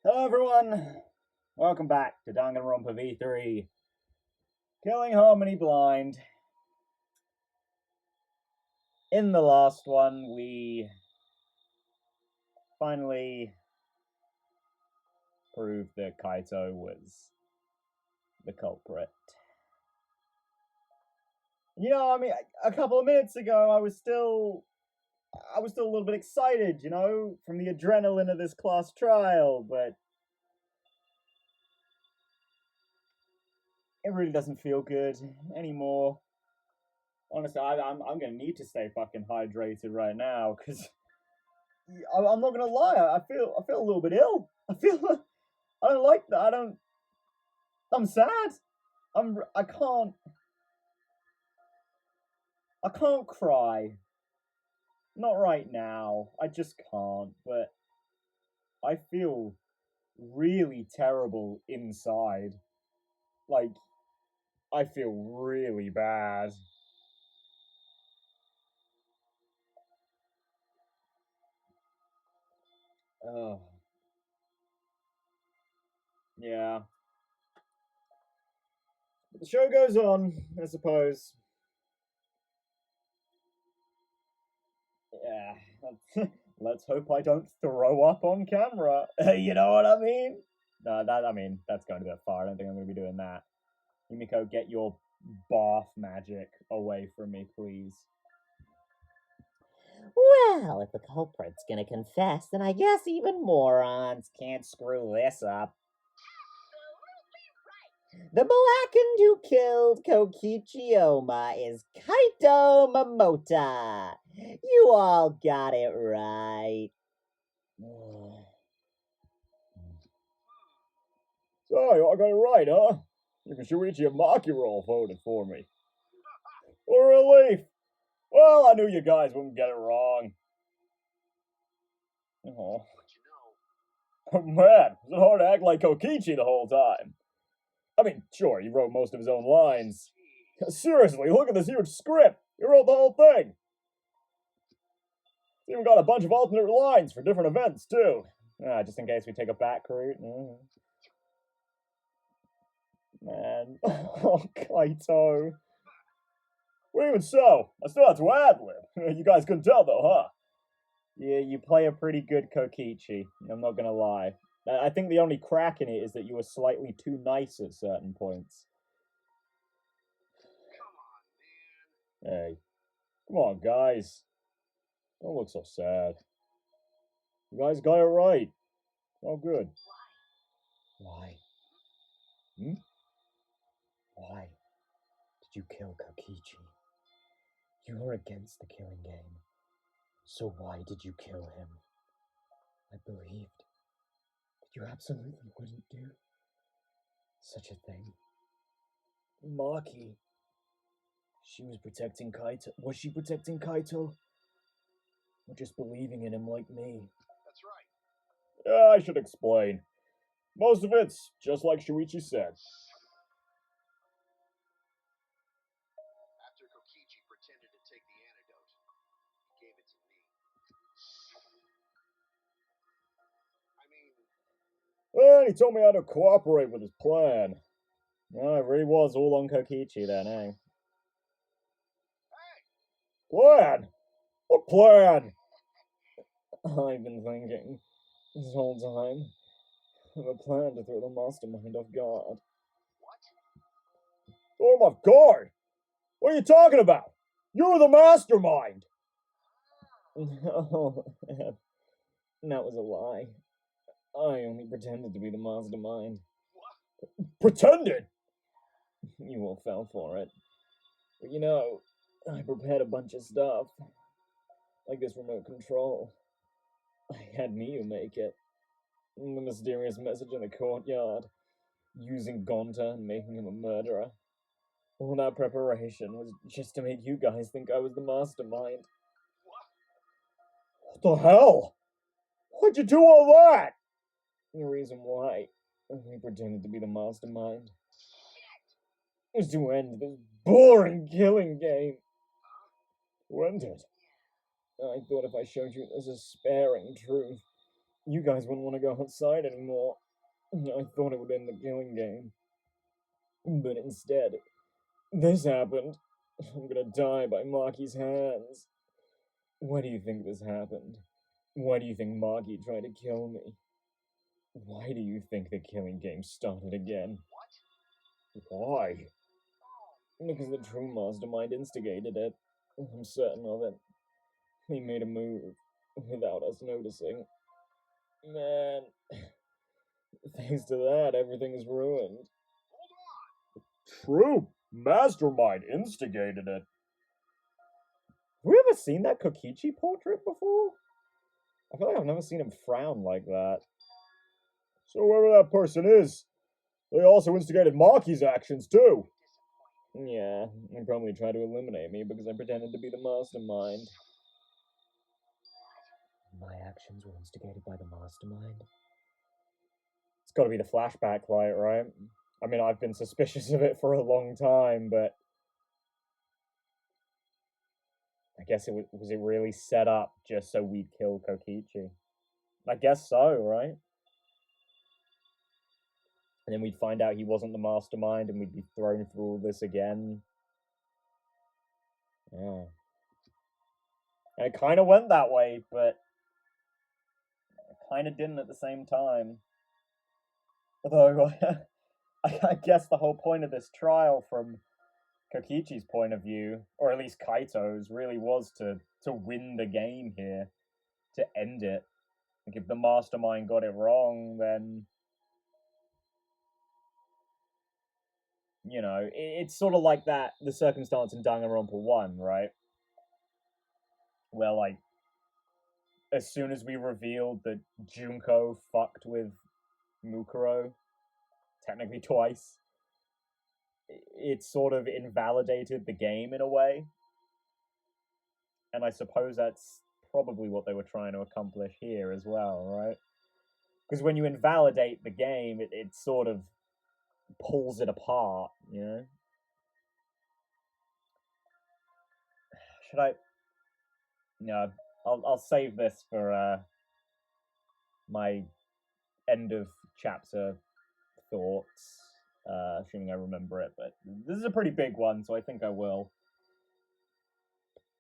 Hello everyone, welcome back to Danganronpa V3 Killing Harmony Blind. In the last one, we finally proved that Kaito was the culprit. A couple of minutes ago, I was still a little bit excited, from the adrenaline of this class trial, but it really doesn't feel good anymore. Honestly, I'm gonna need to stay fucking hydrated right now, because I'm not gonna lie, I feel a little bit ill. I don't like that. I'm sad. I can't cry. Not right now. I just can't. But I feel really terrible inside. Like, I feel really bad. Oh. Yeah. But the show goes on, I suppose. Yeah. Let's hope I don't throw up on camera. You know what I mean? No, that's going a bit far. I don't think I'm going to be doing that. Yumiko, get your bath magic away from me, please. Well, if the culprit's gonna confess, then I guess even morons can't screw this up. The Blackened who killed Kokichi Oma is Kaito Momota. You all got it right. So, I got it right, huh? Even Shuichi and Makiro voted for me. What a relief! Well, I knew you guys wouldn't get it wrong. Oh. Man, it's hard to act like Kokichi the whole time. I mean, sure, he wrote most of his own lines. Seriously, look at this huge script. He wrote the whole thing. It's even got a bunch of alternate lines for different events, too. Just in case we take a back route. Man. Oh, Kaito. Well, even so, I still have to ad-lib. You guys couldn't tell, though, huh? Yeah, you play a pretty good Kokichi. I'm not gonna lie. I think the only crack in it is that you were slightly too nice at certain points. Come on, man. Hey. Come on, guys. Don't look so sad. You guys got it right. Oh, good. Why? Why did you kill Kokichi? You were against the killing game. So why did you kill him? I believed that you absolutely wouldn't do such a thing. Maki. She was protecting Kaito. Was she protecting Kaito? Or just believing in him like me? That's right. Yeah, I should explain. Most of it's just like Shuichi said. After Kokichi pretended to take the antidote, he gave it to me. Well, he told me how to cooperate with his plan. Well, it really was all on Kokichi then, eh? Plan? What plan? I've been thinking this whole time of a plan to throw the mastermind off guard. What? Throw him off guard? What are you talking about? You're the mastermind! No, that was a lie. I only pretended to be the mastermind. What? Pretended? You all fell for it. But I prepared a bunch of stuff. Like this remote control. I had Miyu make it. The mysterious message in the courtyard. Using Gonta and making him a murderer. All that preparation was just to make you guys think I was the mastermind. What the hell? Why'd you do all that? The reason why we pretended to be the mastermind was to end this boring killing game. To end it. I thought if I showed you the despairing truth, you guys wouldn't want to go outside anymore. I thought it would end the killing game. But instead, this happened. I'm gonna die by Maki's hands. Why do you think this happened? Why do you think Maki tried to kill me? Why do you think the killing game started again? Why? Because the true mastermind instigated it. I'm certain of it. He made a move without us noticing. Man, thanks to that, everything is ruined. True mastermind instigated it. Have we ever seen that Kokichi portrait before? I feel like I've never seen him frown like that. So whoever that person is, they also instigated Maki's actions too. Yeah, they probably tried to eliminate me because I pretended to be the mastermind. My actions were instigated by the mastermind? It's gotta be the flashback light, right? I mean, I've been suspicious of it for a long time, but I guess was it really set up just so we'd kill Kokichi? I guess so, right? And then we'd find out he wasn't the mastermind and we'd be thrown through all this again. Yeah. And it kind of went that way, but it kind of didn't at the same time. Although, I guess the whole point of this trial from Kokichi's point of view, or at least Kaito's, really was to win the game here, to end it. Like, if the mastermind got it wrong, then, you know, it's sort of like that, the circumstance in Danganronpa 1, right? Where, like, as soon as we revealed that Junko fucked with Mukuro, technically twice, it sort of invalidated the game in a way. And I suppose that's probably what they were trying to accomplish here as well, right? Because when you invalidate the game, it sort of pulls it apart, you know? Should I? No, I'll save this for my end of chapter thoughts, assuming I remember it. But this is a pretty big one, so I think I will.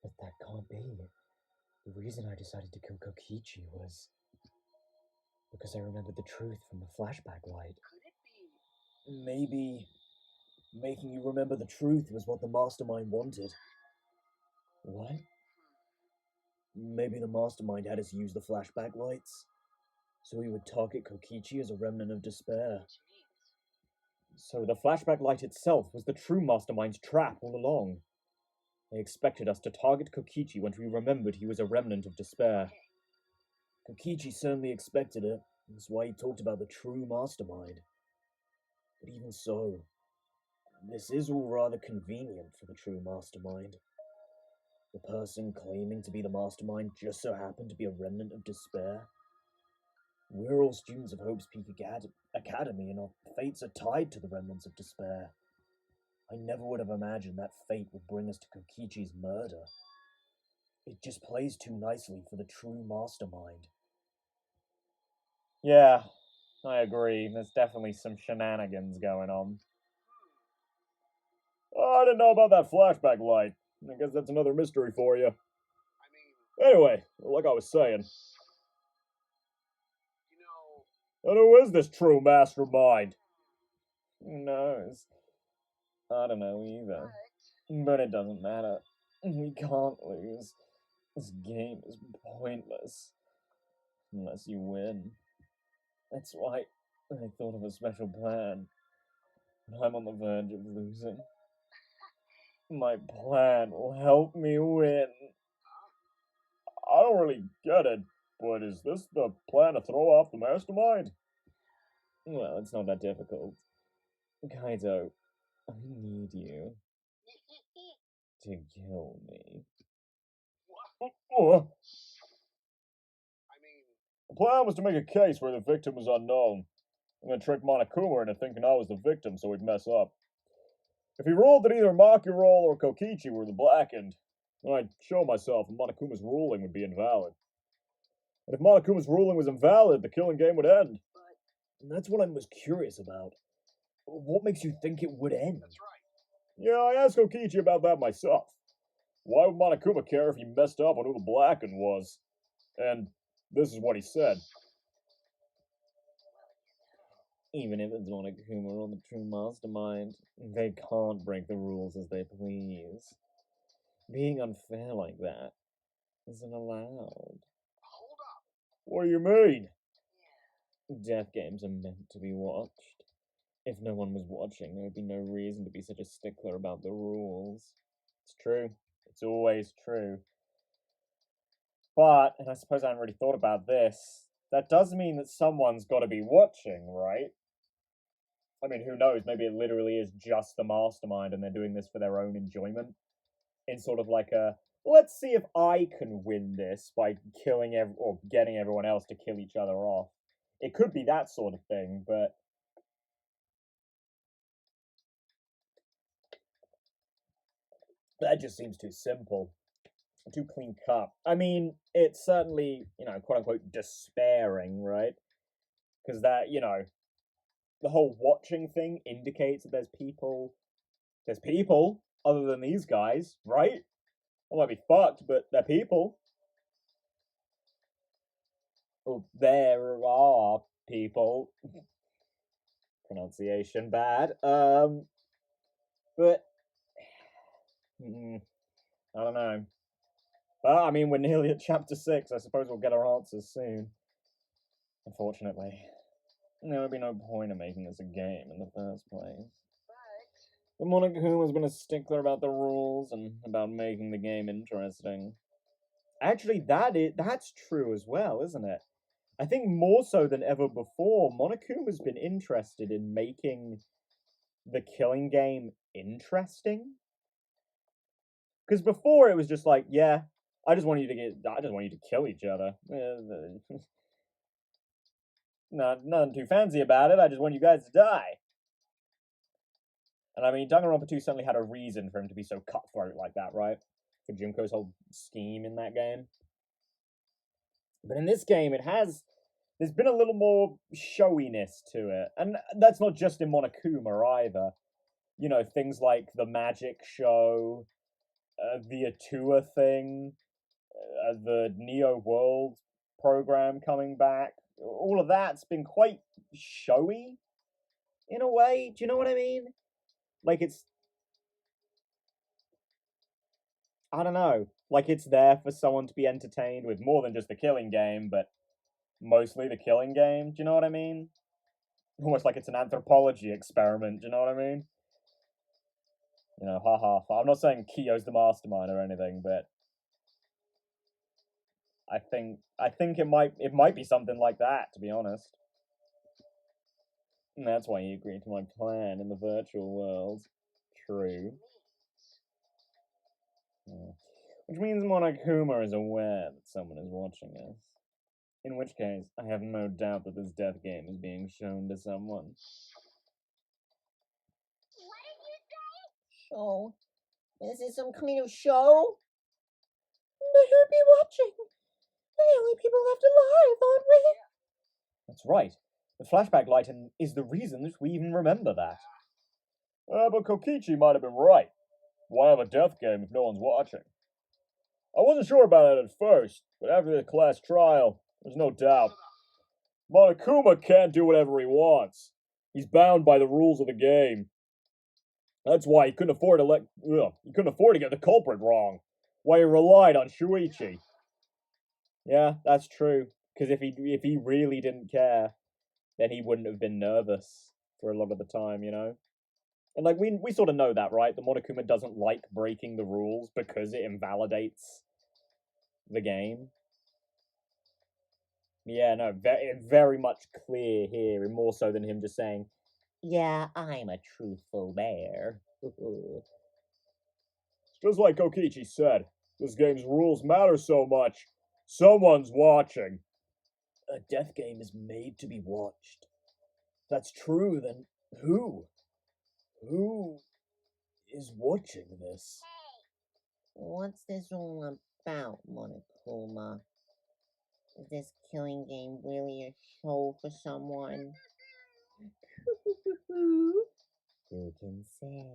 But that can't be. The reason I decided to kill Kokichi was because I remembered the truth from the flashback light. Could it be? Maybe making you remember the truth was what the mastermind wanted. What? Maybe the mastermind had us use the flashback lights, so we would target Kokichi as a remnant of despair. So the flashback light itself was the true mastermind's trap all along. They expected us to target Kokichi when we remembered he was a remnant of despair. Kokichi certainly expected it. That's why he talked about the true mastermind. But even so, this is all rather convenient for the true mastermind. The person claiming to be the mastermind just so happened to be a remnant of despair. We're all students of Hope's Peak Academy, and our fates are tied to the remnants of despair. I never would have imagined that fate would bring us to Kokichi's murder. It just plays too nicely for the true mastermind. Yeah, I agree. There's definitely some shenanigans going on. Oh, I didn't know about that flashback light. I guess that's another mystery for you. Anyway, like I was saying. And who is this true mastermind? Who knows? I don't know either. But it doesn't matter. We can't lose. This game is pointless. Unless you win. That's why I thought of a special plan. But I'm on the verge of losing. My plan will help me win. I don't really get it, but is this the plan to throw off the mastermind? Well, it's not that difficult. Kaito, I need you to kill me. What? The plan was to make a case where the victim was unknown. I'm gonna trick Monokuma into thinking I was the victim so he'd mess up. If he ruled that either Makiro or Kokichi were the blackened, then I'd show myself and Monokuma's ruling would be invalid. And if Monokuma's ruling was invalid, the killing game would end. And that's what I'm most curious about. What makes you think it would end? That's right. Yeah, I asked Kokichi about that myself. Why would Monokuma care if he messed up on who the Blacken was? And this is what he said. Even if it's Monokuma or the true mastermind, they can't break the rules as they please. Being unfair like that isn't allowed. Hold up. What do you mean? Death games are meant to be watched. If no one was watching, there would be no reason to be such a stickler about the rules. It's true. It's always true. But, and I suppose I haven't really thought about this, that does mean that someone's got to be watching, right? I mean, who knows? Maybe it literally is just the mastermind and they're doing this for their own enjoyment. In sort of like a, let's see if I can win this by killing or getting everyone else to kill each other off. It could be that sort of thing, but that just seems too simple. Too clean cut. I mean, it's certainly, quote unquote, despairing, right? Because that, the whole watching thing indicates that there's people other than these guys, right? They might be fucked, but they're people. Well, there are people. Pronunciation bad. But I don't know. But I mean, we're nearly at chapter 6. I suppose we'll get our answers soon. Unfortunately, there would be no point in making this a game in the first place. But Monokuma's been a stickler about the rules and about making the game interesting. Actually, that's true as well, isn't it? I think more so than ever before, Monokuma's been interested in making the killing game interesting. Because before it was just like, yeah, I just want you to kill each other. Nothing too fancy about it. I just want you guys to die. And I mean, Danganronpa 2 certainly had a reason for him to be so cutthroat like that, right? For Junko's whole scheme in that game. But in this game, there's been a little more showiness to it. And that's not just in Monokuma either. Things like the magic show, the Atua thing, the Neo World program coming back. All of that's been quite showy, in a way. Do you know what I mean? Like, I don't know. Like, it's there for someone to be entertained with more than just the killing game, but mostly the killing game. Do you know what I mean? Almost like it's an anthropology experiment. Do you know what I mean? Haha. I'm not saying Kiyo's the mastermind or anything, but I think it might be something like that, to be honest. And that's why he agreed to my plan in the virtual world. True. Yeah. Which means Monokuma is aware that someone is watching us. In which case, I have no doubt that this death game is being shown to someone. What did you say? Show? Is this some kind of show? But who'd be watching? We're the only people left alive, aren't we? That's right. The flashback light is the reason that we even remember that. But Kokichi might have been right. Why have a death game if no one's watching? I wasn't sure about it at first, but after the class trial, there's no doubt. Monokuma can't do whatever he wants. He's bound by the rules of the game. That's why he couldn't afford to get the culprit wrong. Why he relied on Shuichi. Yeah, that's true. Because if he really didn't care, then he wouldn't have been nervous for a lot of the time, And like we sort of know that, right? The Monokuma doesn't like breaking the rules because it invalidates the game. Yeah, no, very much clear here, and more so than him just saying, "Yeah, I'm a truthful bear." Just like Kokichi said, this game's rules matter so much. Someone's watching. A death game is made to be watched. If that's true, then who? Who is watching this? What's this all about, Monokuma? Is this killing game really a show for someone? Who can say?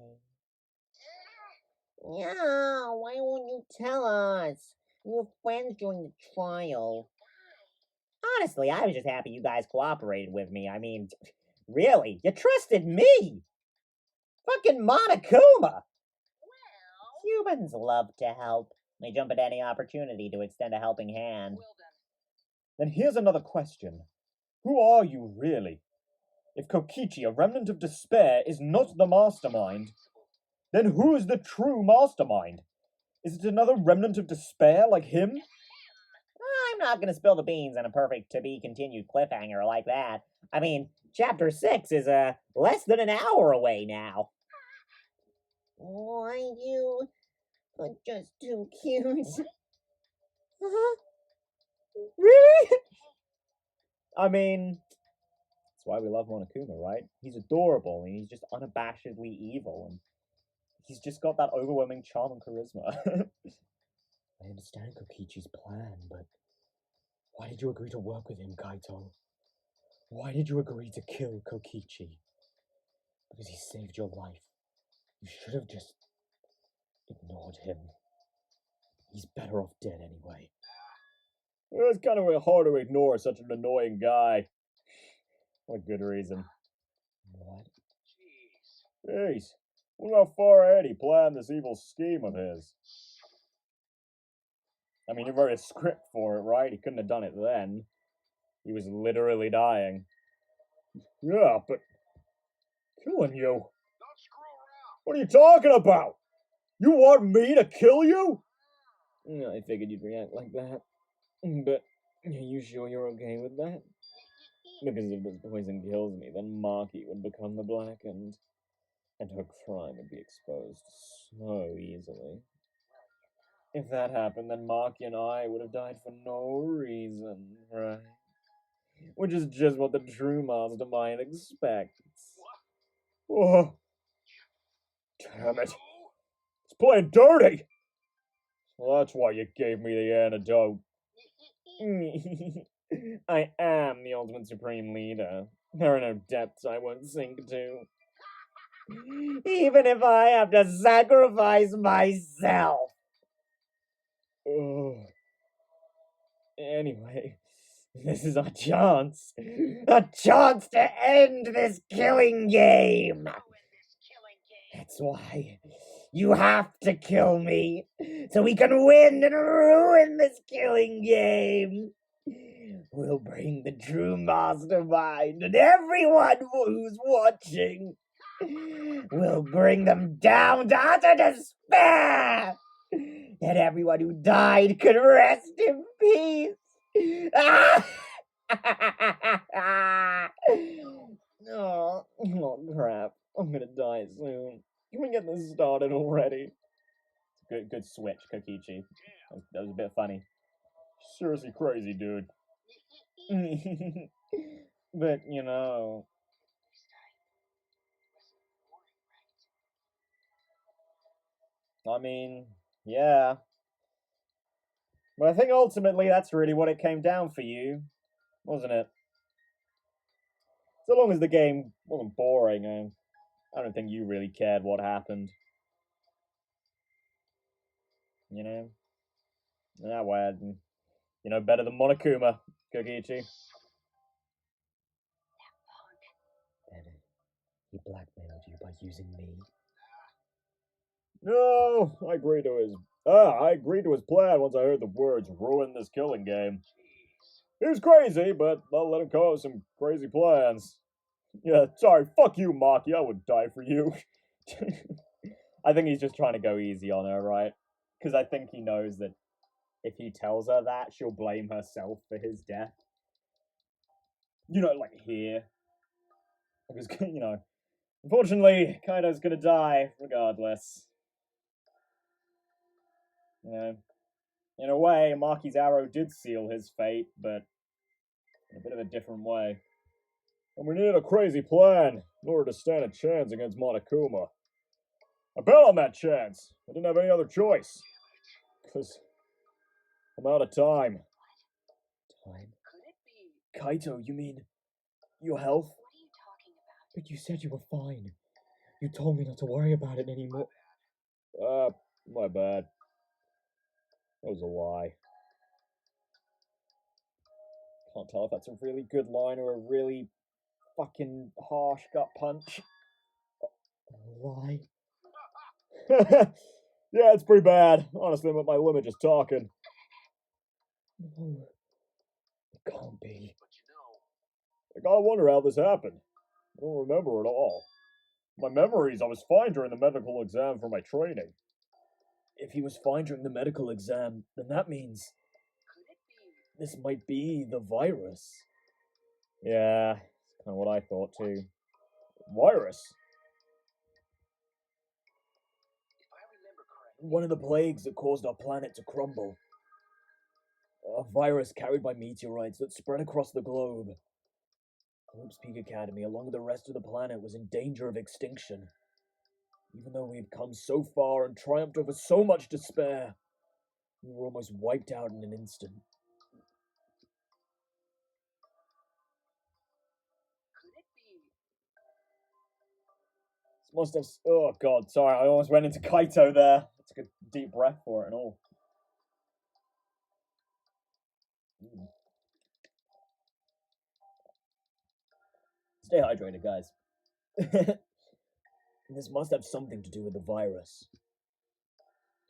Yeah, why won't you tell us? You were friends during the trial. Honestly, I was just happy you guys cooperated with me. I mean, really, you trusted me! Fucking Monokuma! Humans love to help. They jump at any opportunity to extend a helping hand. Then here's another question. Who are you really? If Kokichi, a remnant of despair, is not the mastermind, then who is the true mastermind? Is it another remnant of despair like him? I'm not gonna spill the beans on a perfect to-be-continued cliffhanger like that. I mean, Chapter 6 is, less than an hour away now. Why, you are just too cute. Really? I mean, that's why we love Monokuma, right? He's adorable, and he's just unabashedly evil, and he's just got that overwhelming charm and charisma. I understand Kokichi's plan, but why did you agree to work with him, Kaito? Why did you agree to kill Kokichi? Because he saved your life. You should have just ignored him. He's better off dead anyway. It's kind of hard to ignore such an annoying guy. What a good reason. What? Jeez. Look how far ahead he planned this evil scheme of his. I mean, he wrote a script for it, right? He couldn't have done it then. He was literally dying. Yeah, but killing you? What are you talking about? You want me to kill you? I figured you'd react like that. But are you sure you're okay with that? Because if this poison kills me, then Maki would become the Blackened, and her crime would be exposed so easily. If that happened, then Maki and I would have died for no reason, right? Which is just what the true mastermind expects. Oh, damn it. It's playing dirty! Well, that's why you gave me the antidote. I am the ultimate supreme leader. There are no depths I won't sink to. Even if I have to sacrifice myself. Anyway, this is our chance. A chance to end this killing game. That's why you have to kill me, so we can win and ruin this killing game. We'll bring the true mastermind and everyone who's watching. We'll bring them down to utter despair. And everyone who died could rest in peace. Oh, crap. I'm gonna die soon. Can we get this started already? Good switch, Kokichi. That was a bit funny. Seriously crazy, dude. But, you know... I mean, yeah. But I think ultimately that's really what it came down for you, wasn't it? So long as the game wasn't boring, I don't think you really cared what happened. You know? That way, better than Monokuma, Kokichi. Better. He blackmailed you by using me. No, I agreed to his plan once I heard the words "ruin this killing game." He was crazy, but I'll let him come up with some crazy plans. Yeah, sorry, fuck you, Maki. I would die for you. I think he's just trying to go easy on her, right? Because I think he knows that if he tells her that, she'll blame herself for his death. Like here. Because, unfortunately, Kaido's gonna die regardless. In a way, Maki's arrow did seal his fate, but in a bit of a different way. And we needed a crazy plan in order to stand a chance against Monokuma. I bet on that chance. I didn't have any other choice. Because I'm out of time. fine. Could it be? Kaito, you mean your health? What are you talking about? But you said you were fine. You told me not to worry about it anymore. My bad. That was a lie. Can't tell if that's a really good line or a really fucking harsh gut punch. A lie? Yeah, it's pretty bad. Honestly, I'm at my limit just talking. No, it can't be. But you know, I gotta wonder how this happened. I don't remember at all. My memories, I was fine during the medical exam for my training. If he was fine during the medical exam, then that means could it be? this might be the virus. Yeah, it's kind of what I thought too. Virus? If I remember correctly, One of the plagues that caused our planet to crumble. A virus carried by meteorites that spread across the globe. Hope's Peak Academy, along with the rest of the planet, was in danger of extinction. Even though we had come so far and triumphed over so much despair, we were almost wiped out in an instant. could it be? This must have. Oh god, sorry, I almost went into Kaito there. I took a deep breath for it and all. Stay hydrated, guys. This must have something to do with the virus.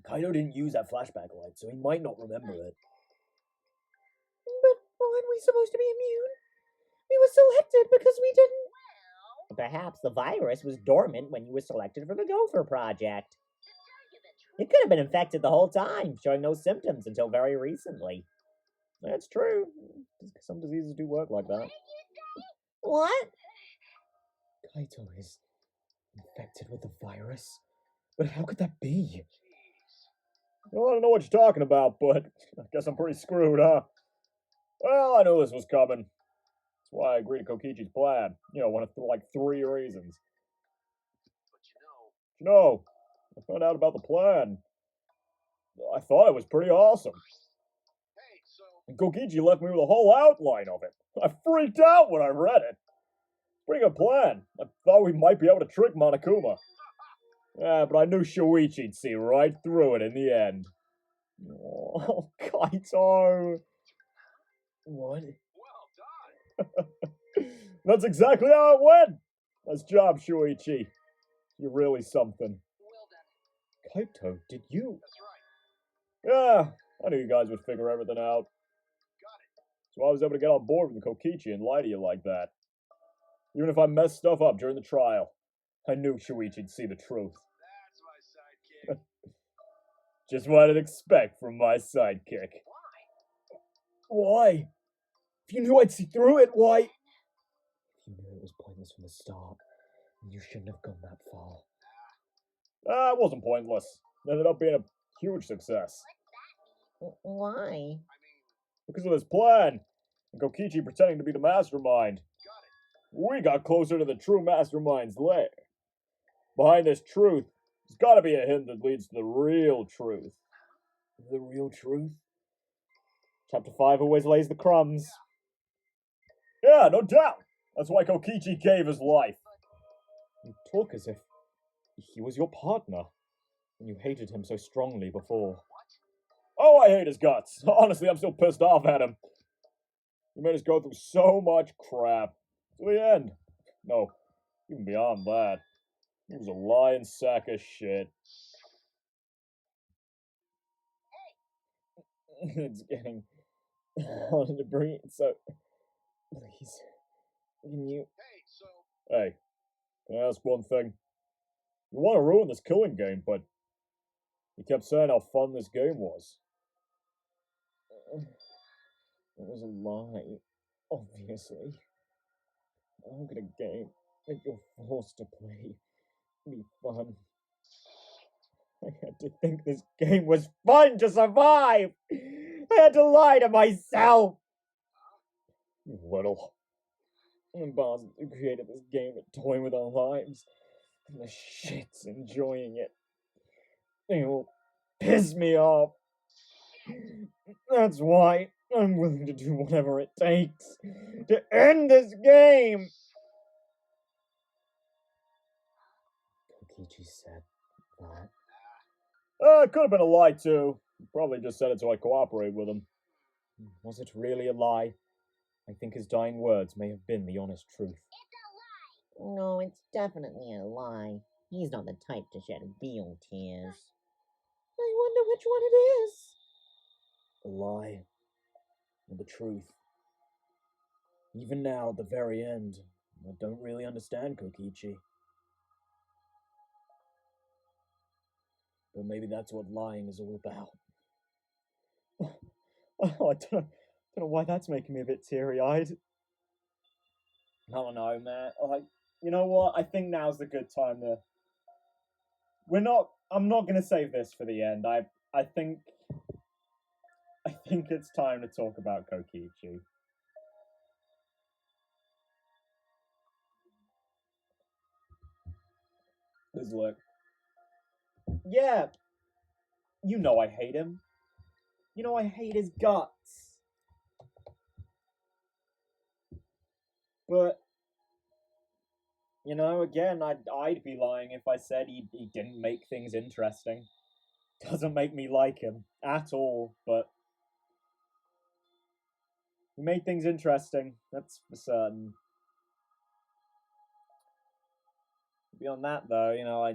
Kaido didn't use that flashback light, so he might not remember it. But weren't we supposed to be immune? We were selected because we didn't. Perhaps the virus was dormant when you were selected for the Gopher Project. It could have been infected the whole time, showing no symptoms until very recently. That's true. Some diseases do work like that. What? Kaito is infected with the virus? But how could that be? Well, I don't know what you're talking about, but I guess I'm pretty screwed, huh? Well, I knew this was coming. That's why I agreed to Kokichi's plan. You know, one of like 3 reasons. But You know, I found out about the plan. I thought it was pretty awesome. hey, so And Kokichi left me with a whole outline of it. I freaked out when I read it. Pretty good plan. I thought we might be able to trick Monokuma. Yeah, but I knew Shuichi'd see right through it in the end. Oh, Kaito! What? well done. That's exactly how it went! Nice job, Shuichi. You're really something. Well done. Kaito, did you? That's right. Yeah, I knew you guys would figure everything out. Got it. So I was able to get on board with Kokichi and lie to you like that. Even if I messed stuff up during the trial, I knew Shuichi'd see the truth. That's my sidekick. Just what I'd expect from my sidekick. Why? Why? If you knew I'd see through it, why? If you knew it was pointless from the start, you shouldn't have gone that far. It wasn't pointless. It ended up being a huge success. Why? I mean, Because of this plan, and Kokichi pretending to be the mastermind. got it. We got closer to the true mastermind's lair. Behind this truth, there's gotta be a hint that leads to the real truth. The real truth? Chapter 5 always lays the crumbs. Yeah, no doubt. That's why Kokichi gave his life. You talk as if he was your partner, and you hated him so strongly before. Oh, I hate his guts. Honestly, I'm still pissed off at him. He made us go through so much crap. To the end. No, even beyond that. He was a lying sack of shit. It's getting harder to breathe, so please, can you... Hey, so Hey, can I ask one thing? You want to ruin this killing game, but you kept saying how fun this game was. It was a lie, obviously. How could a game that you're forced to play be fun? I had to think this game was fun to survive! I had to lie to myself! You little... The bosses who created this game are toying with our lives, and the shit's enjoying it. They will piss me off. That's why I'm willing to do whatever it takes to end this game! Kokichi said that. It could have been a lie, too. He probably just said it so I cooperate with him. Was it really a lie? I think his dying words may have been the honest truth. No, it's definitely a lie. He's not the type to shed real tears. I wonder which one it is. The lie or the truth. Even now, at the very end, I don't really understand Kokichi. But maybe that's what lying is all about. Oh, I don't know why that's making me a bit teary-eyed. I don't know, man. Like, you know what? I think now's the good time to... I'm not gonna save this for the end. I think it's time to talk about Kokichi. Because look, yeah, you know I hate him. You know I hate his guts. But, you know, again, I'd be lying if I said he didn't make things interesting. Doesn't make me like him at all, but he made things interesting, that's for certain. Beyond that, though, you know, I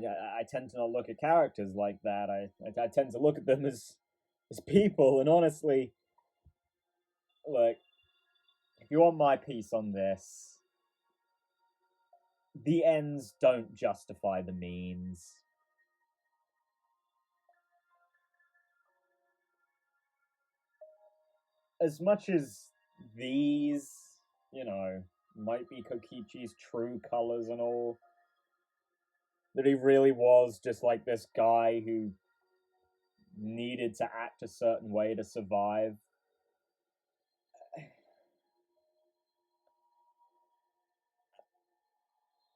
tend to not look at characters like that. I tend to look at them as people, and honestly, look, if you want my piece on this, the ends don't justify the means. As much as these, you know, might be Kokichi's true colors and all, that he really was just like this guy who needed to act a certain way to survive.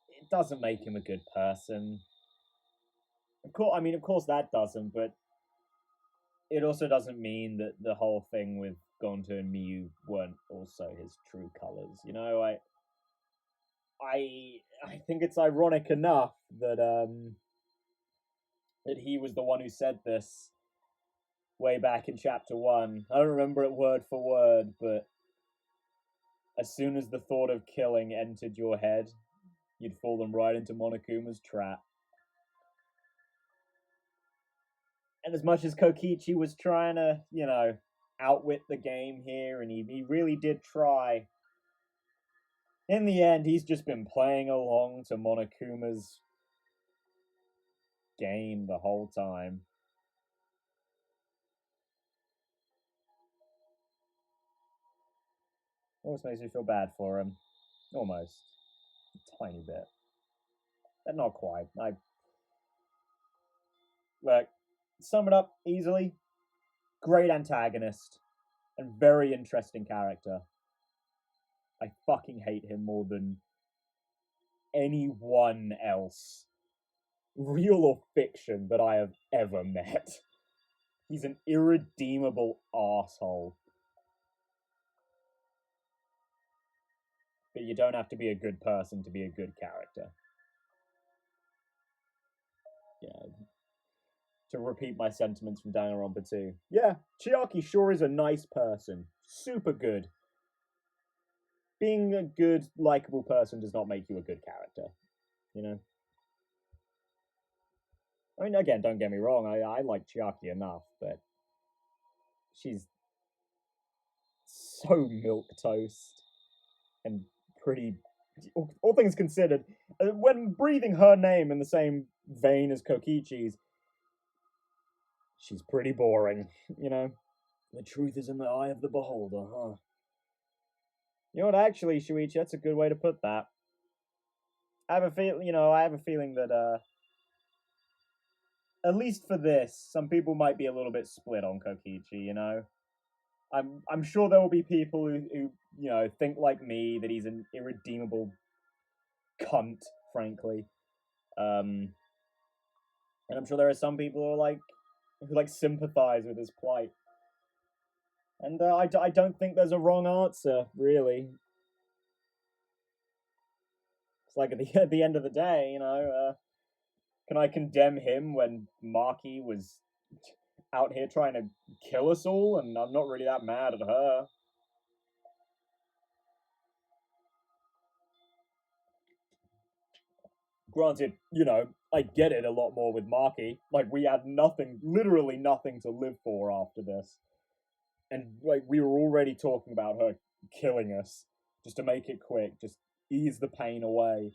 It doesn't make him a good person. Of course that doesn't, but it also doesn't mean that the whole thing with Gonto and Miyu weren't also his true colors. You know, I think it's ironic enough that that he was the one who said this way back in chapter 1. I don't remember it word for word, but as soon as the thought of killing entered your head, you'd fallen right into Monokuma's trap. And as much as Kokichi was trying to, you know, outwit the game here, and he really did try, in the end, he's just been playing along to Monokuma's game the whole time. Almost makes me feel bad for him. Almost. A tiny bit. But not quite. Look, sum it up easily. Great antagonist. And very interesting character. I fucking hate him more than anyone else, real or fiction, that I have ever met. He's an irredeemable asshole. But you don't have to be a good person to be a good character. Yeah. To repeat my sentiments from Danganronpa 2. Yeah, Chiaki sure is a nice person. Super good. Being a good, likable person does not make you a good character. You know? I mean, again, don't get me wrong, I like Chiaki enough, but she's so milquetoast and pretty, all things considered. When breathing her name in the same vein as Kokichi's, she's pretty boring, you know? The truth is in the eye of the beholder, huh? You know what, actually, Shuichi, that's a good way to put that. I have a feeling that, at least for this, some people might be a little bit split on Kokichi, you know? I'm sure there will be people who you know, think like me, that he's an irredeemable cunt, frankly. And I'm sure there are some people who sympathize with his plight. And I don't think there's a wrong answer, really. It's like at the end of the day, you know, can I condemn him when Marky was out here trying to kill us all? And I'm not really that mad at her. Granted, you know, I get it a lot more with Marky. Like, we had nothing, literally nothing to live for after this. And, like, we were already talking about her killing us. Just to make it quick, just ease the pain away.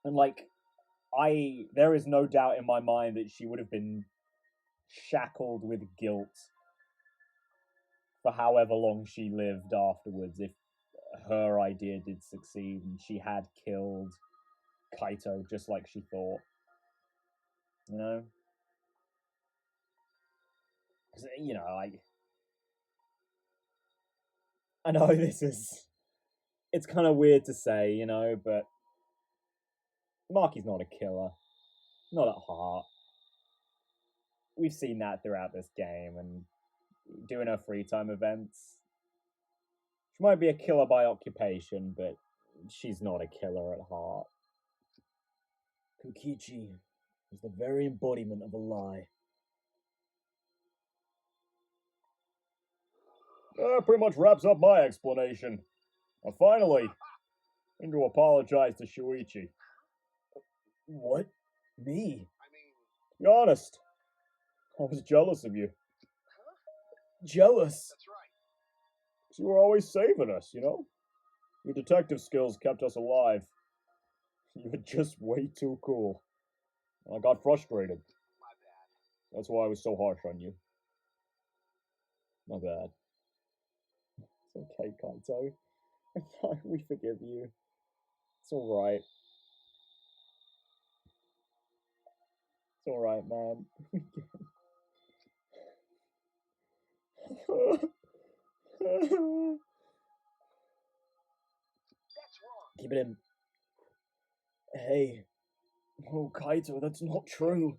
And, like, there is no doubt in my mind that she would have been shackled with guilt for however long she lived afterwards if her idea did succeed and she had killed Kaito just like she thought. You know? Because, you know, I know it's kind of weird to say, you know, but Marky's not a killer. Not at heart. We've seen that throughout this game, and doing her free time events. She might be a killer by occupation, but she's not a killer at heart. Kokichi is the very embodiment of a lie. That pretty much wraps up my explanation. And finally, I need to apologize to Shuichi. What? Me? I mean, To be honest, I was jealous of you. Jealous? that's right. Because you were always saving us, you know? Your detective skills kept us alive. You were just way too cool. And I got frustrated. My bad. That's why I was so harsh on you. My bad. It's okay, Kaito. We forgive you. It's alright. It's alright, man. That's wrong. Keep it in. Hey. Oh, Kaito, that's not true.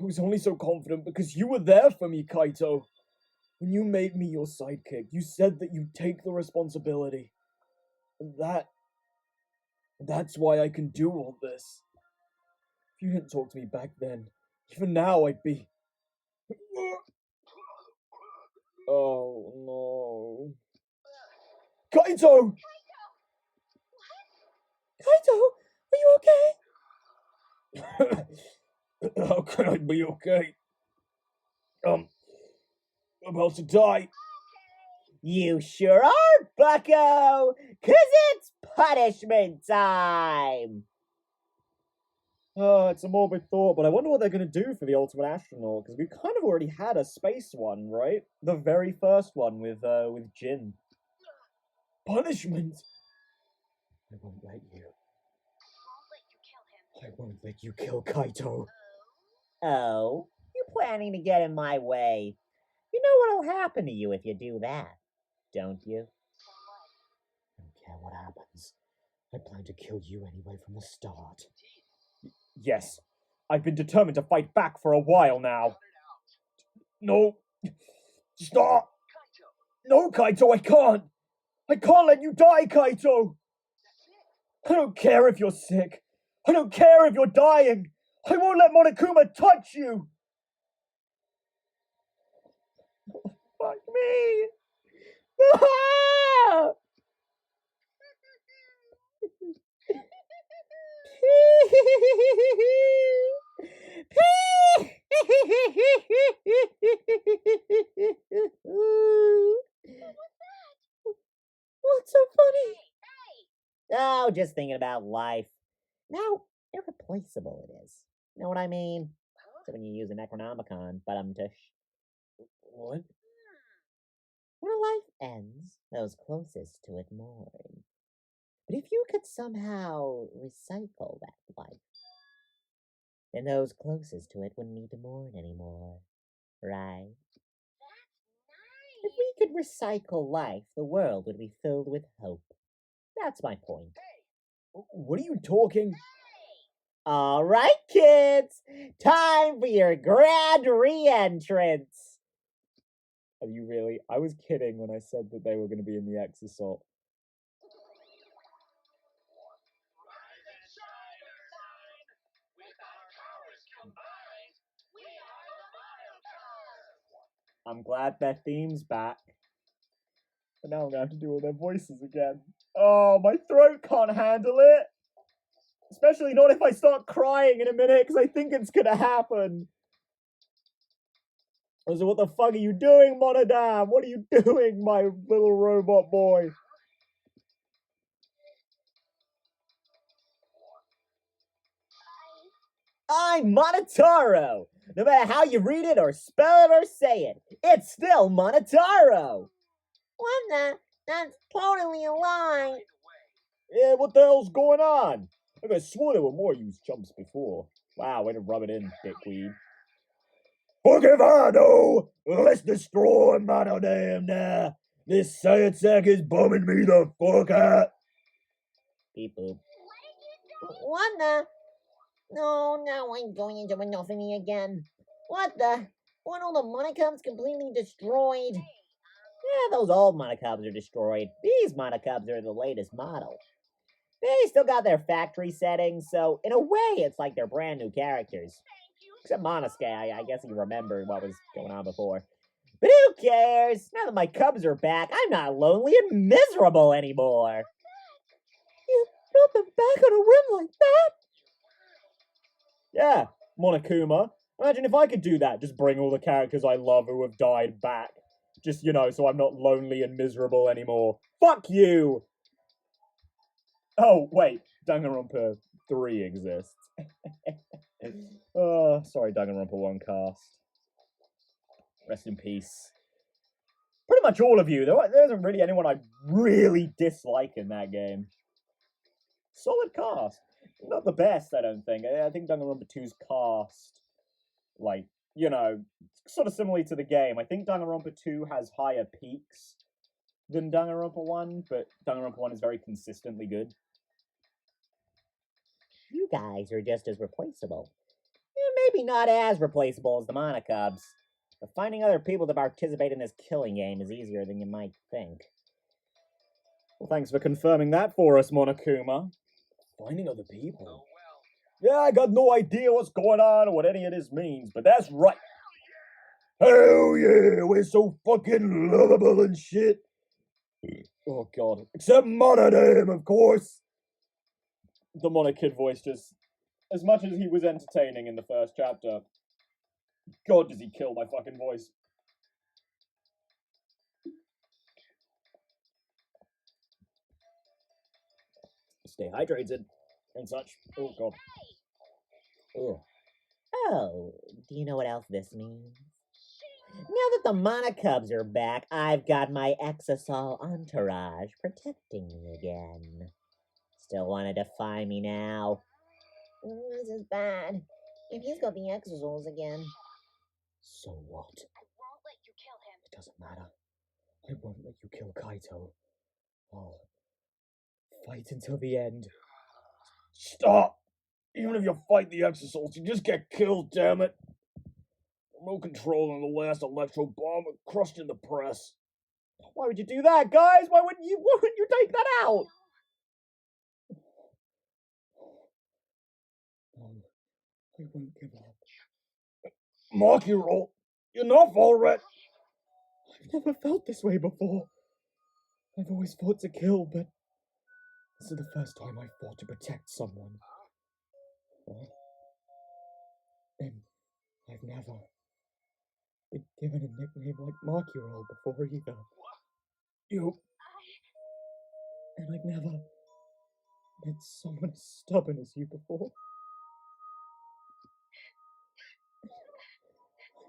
I was only so confident because you were there for me, Kaito. When you made me your sidekick, you said that you'd take the responsibility. And that's why I can do all this. If you didn't talk to me back then, even now I'd be... Oh, no. Kaito! Kaito! Are you okay? How can I be okay? I'm about to die. You sure are, bucko! 'Cause it's punishment time! It's a morbid thought, but I wonder what they're going to do for the Ultimate Astronaut, because we've kind of already had a space one, right? The very first one with Jin. Punishment? I won't let you. I won't let you kill Kaito. Oh, you're planning to get in my way. You know what'll happen to you if you do that, don't you? I don't care what happens. I plan to kill you anyway from the start. Yes, I've been determined to fight back for a while now. No. Stop! No, Kaito, I can't! I can't let you die, Kaito! I don't care if you're sick. I don't care if you're dying. I won't let Monokuma touch you! Fuck me! Ah! What's so funny? Oh, just thinking about life. Now, irreplaceable it is. You know what I mean? So when you use a Necronomicon, but tush. What? When a life ends, those closest to it mourn. But if you could somehow recycle that life, then those closest to it wouldn't need to mourn anymore, right? If we could recycle life, the world would be filled with hope. That's my point. What are you talking? All right, kids, time for your grand re-entrance. Are you really? I was kidding when I said that they were going to be in the Exasol. I'm glad their theme's back. But now I'm gonna have to do all their voices again. Oh, my throat can't handle it. Especially not if I start crying in a minute, because I think it's gonna happen. So what the fuck are you doing, Monodam? What are you doing, my little robot boy? I'm Monotaro! No matter how you read it or spell it or say it, it's still Monotaro! What the? That's totally a lie. Yeah, what the hell's going on? I could have sworn there were more used chumps before. Wow, way to rub it in, dickweed. Fuck if I know! Let's destroy Monodam now! This science sack is bumming me the fuck out! Beep boop. What the? No, now I'm going into monotony again. What the? Weren't all the monocubs completely destroyed? Yeah, those old monocubs are destroyed. These monocubs are the latest model. They still got their factory settings, so in a way it's like they're brand new characters. Except Monosuke, I guess he remembered what was going on before. But who cares? Now that my cubs are back, I'm not lonely and miserable anymore. You brought them back on a whim like that? Yeah, Monokuma. Imagine if I could do that, just bring all the characters I love who have died back. Just, so I'm not lonely and miserable anymore. Fuck you! Oh, wait, Danganronpa 3 exists. Oh, sorry, Danganronpa 1 cast. Rest in peace. Pretty much all of you. There isn't really anyone I really dislike in that game. Solid cast. Not the best, I don't think. I think Danganronpa 2's cast, sort of similarly to the game. I think Danganronpa 2 has higher peaks than Danganronpa 1, but Danganronpa 1 is very consistently good. You guys are just as replaceable. Maybe not as replaceable as the Monocubs, but finding other people to participate in this killing game is easier than you might think. Well, thanks for confirming that for us, Monokuma. Finding other people? Yeah, I got no idea what's going on or what any of this means, but that's right. Hell yeah, we're so fucking lovable and shit. Oh god. Except Monodam, of course. The Monokid voice just, as much as he was entertaining in the first chapter, god does he kill my fucking voice. Stay hydrated and such. Oh god. Oh. Oh, do you know what else this means? Now that the Monocubs are back, I've got my Exasol entourage protecting me again. Still want to defy me now? This is bad. If he's got the Exasols again. So what? I won't let you kill him. It doesn't matter. I won't let you kill Kaito. I'll fight until the end. Stop! Even if you fight the Exasols, you just get killed, damn it! Remote control on the last electro bomb crushed in the press. Why would you do that, guys? Why wouldn't you take that out? No, I won't give up. Makiro, enough already! I've never felt this way before. I've always fought to kill, but this is the first time I've fought to protect someone. And I've never been given a nickname like Makiro before either. And I've never met someone as stubborn as you before.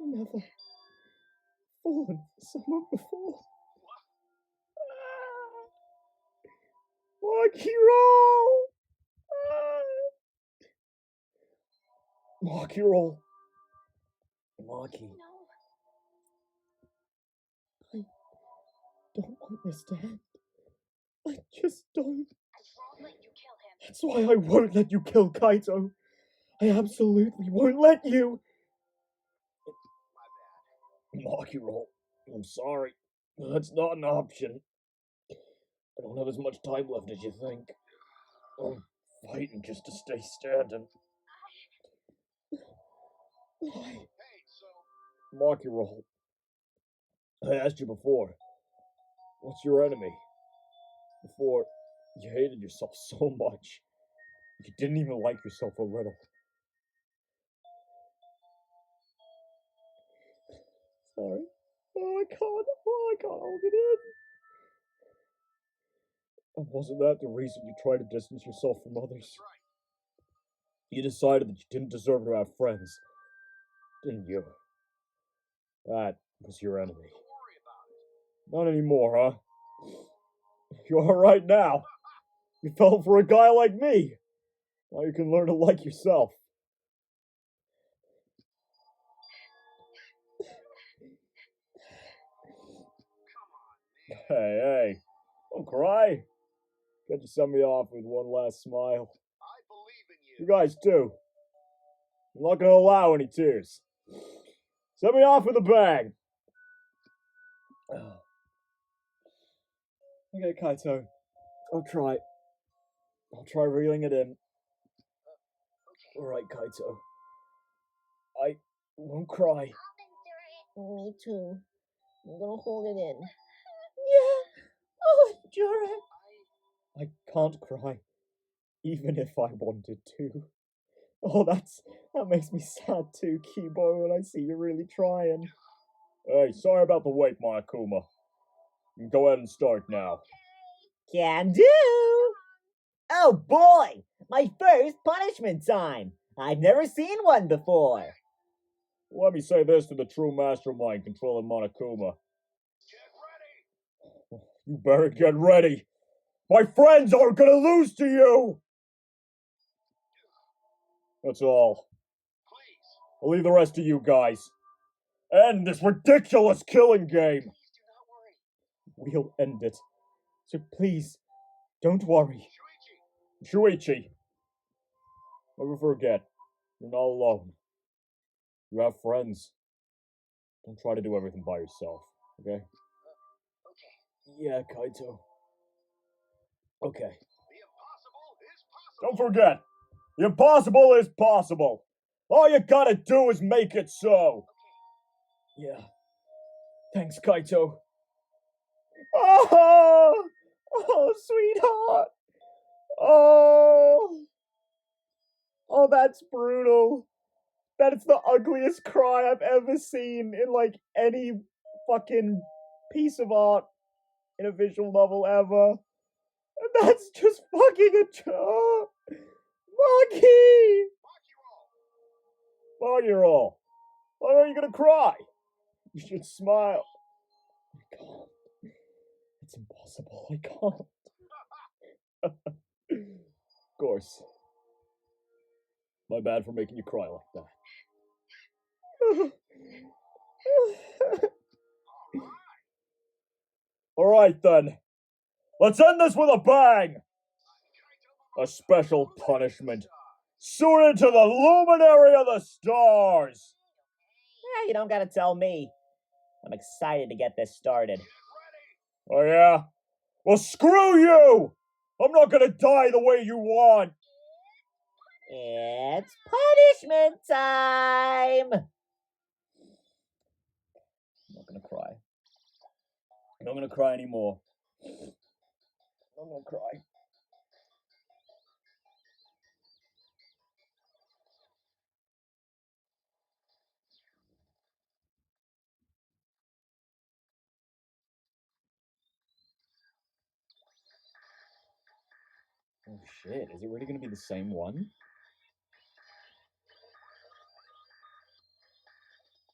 I've never fallen for someone before. Makiro! Makiro. Maki. I don't want this to end. I just don't. I won't let you kill him. That's why I won't let you kill Kaito. I absolutely won't let you. My bad. Makiro. I'm sorry. That's not an option. I don't have as much time left as you think. I'm fighting just to stay standing. Hey, so Mark your roll. I asked you before. What's your enemy? Before, you hated yourself so much. You didn't even like yourself a little. Sorry. Oh, I can't hold it in. And wasn't that the reason you tried to distance yourself from others? You decided that you didn't deserve to have friends, didn't you? That was your enemy. don't worry about it. Not anymore, huh? You're alright now. You fell for a guy like me. Now you can learn to like yourself. Come on, man. Hey, don't cry. Can't you send me off with one last smile? I believe in You you. guys too. I'm not gonna allow any tears. Send me off with a bang. Okay, Kaito. I'll try. I'll try reeling it in. Alright, Kaito. I won't cry. Me too. I'm gonna hold it in. Yeah, I'll endure it. I can't cry. Even if I wanted to. Oh, that makes me sad too, Kibo, when I see you really trying. Hey, sorry about the wait, Monokuma. You can go ahead and start now. Can do. Oh boy, my first punishment time. I've never seen one before. Let me say this to the true mastermind controlling Monokuma. Get ready. You better get ready. My friends aren't gonna lose to you! That's all. Please. I'll leave the rest to you guys. End this ridiculous killing game! Please do not worry. We'll end it. So please, don't worry. Shuichi, never forget, you're not alone. You have friends. Don't try to do everything by yourself, okay? Okay. Yeah, Kaito. Okay. The impossible is possible. Don't forget, the impossible is possible. All you gotta do is make it so. Yeah. Thanks, Kaito. Oh, sweetheart. Oh, that's brutal. That is the ugliest cry I've ever seen in like any fucking piece of art in a visual novel ever. And that's just fucking a joke. Monkey! Roll. You're all. Why are you gonna cry? You should smile. I can't. It's impossible. I can't. Of course. My bad for making you cry like that. Alright then. Let's end this with a bang! A special punishment. Soared into the luminary of the stars! Yeah, you don't gotta tell me. I'm excited to get this started. Oh yeah? Well, screw you! I'm not gonna die the way you want! It's punishment time! I'm not gonna cry. I'm not gonna cry anymore. I'm gonna cry. Oh shit, is it really gonna be the same one?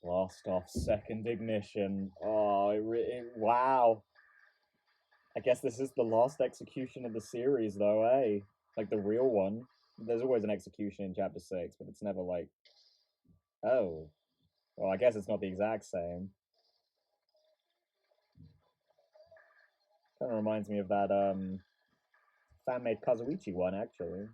Blast off second ignition. Oh, wow. I guess this is the last execution of the series, though, eh? Like the real one. There's always an execution in chapter 6, but it's never like. Oh. Well, I guess it's not the exact same. Kind of reminds me of that, fan-made Kazuichi one, actually.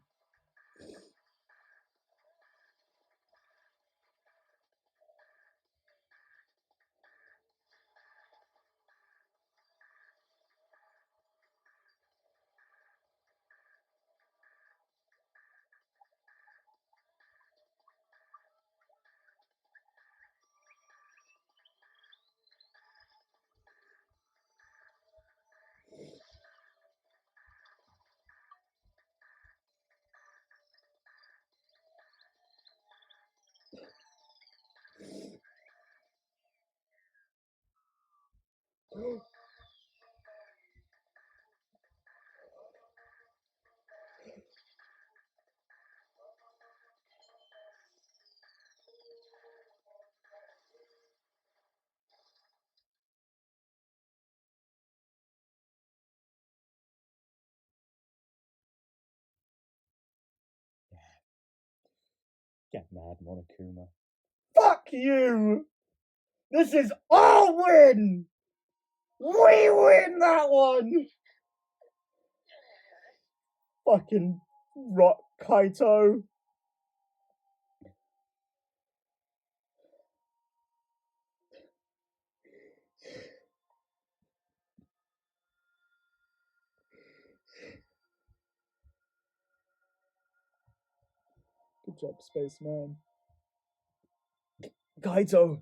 Get mad, Monokuma. Fuck you! This is our win! We win that one! Fucking rot, Kaito. Good job, spaceman. Kaito!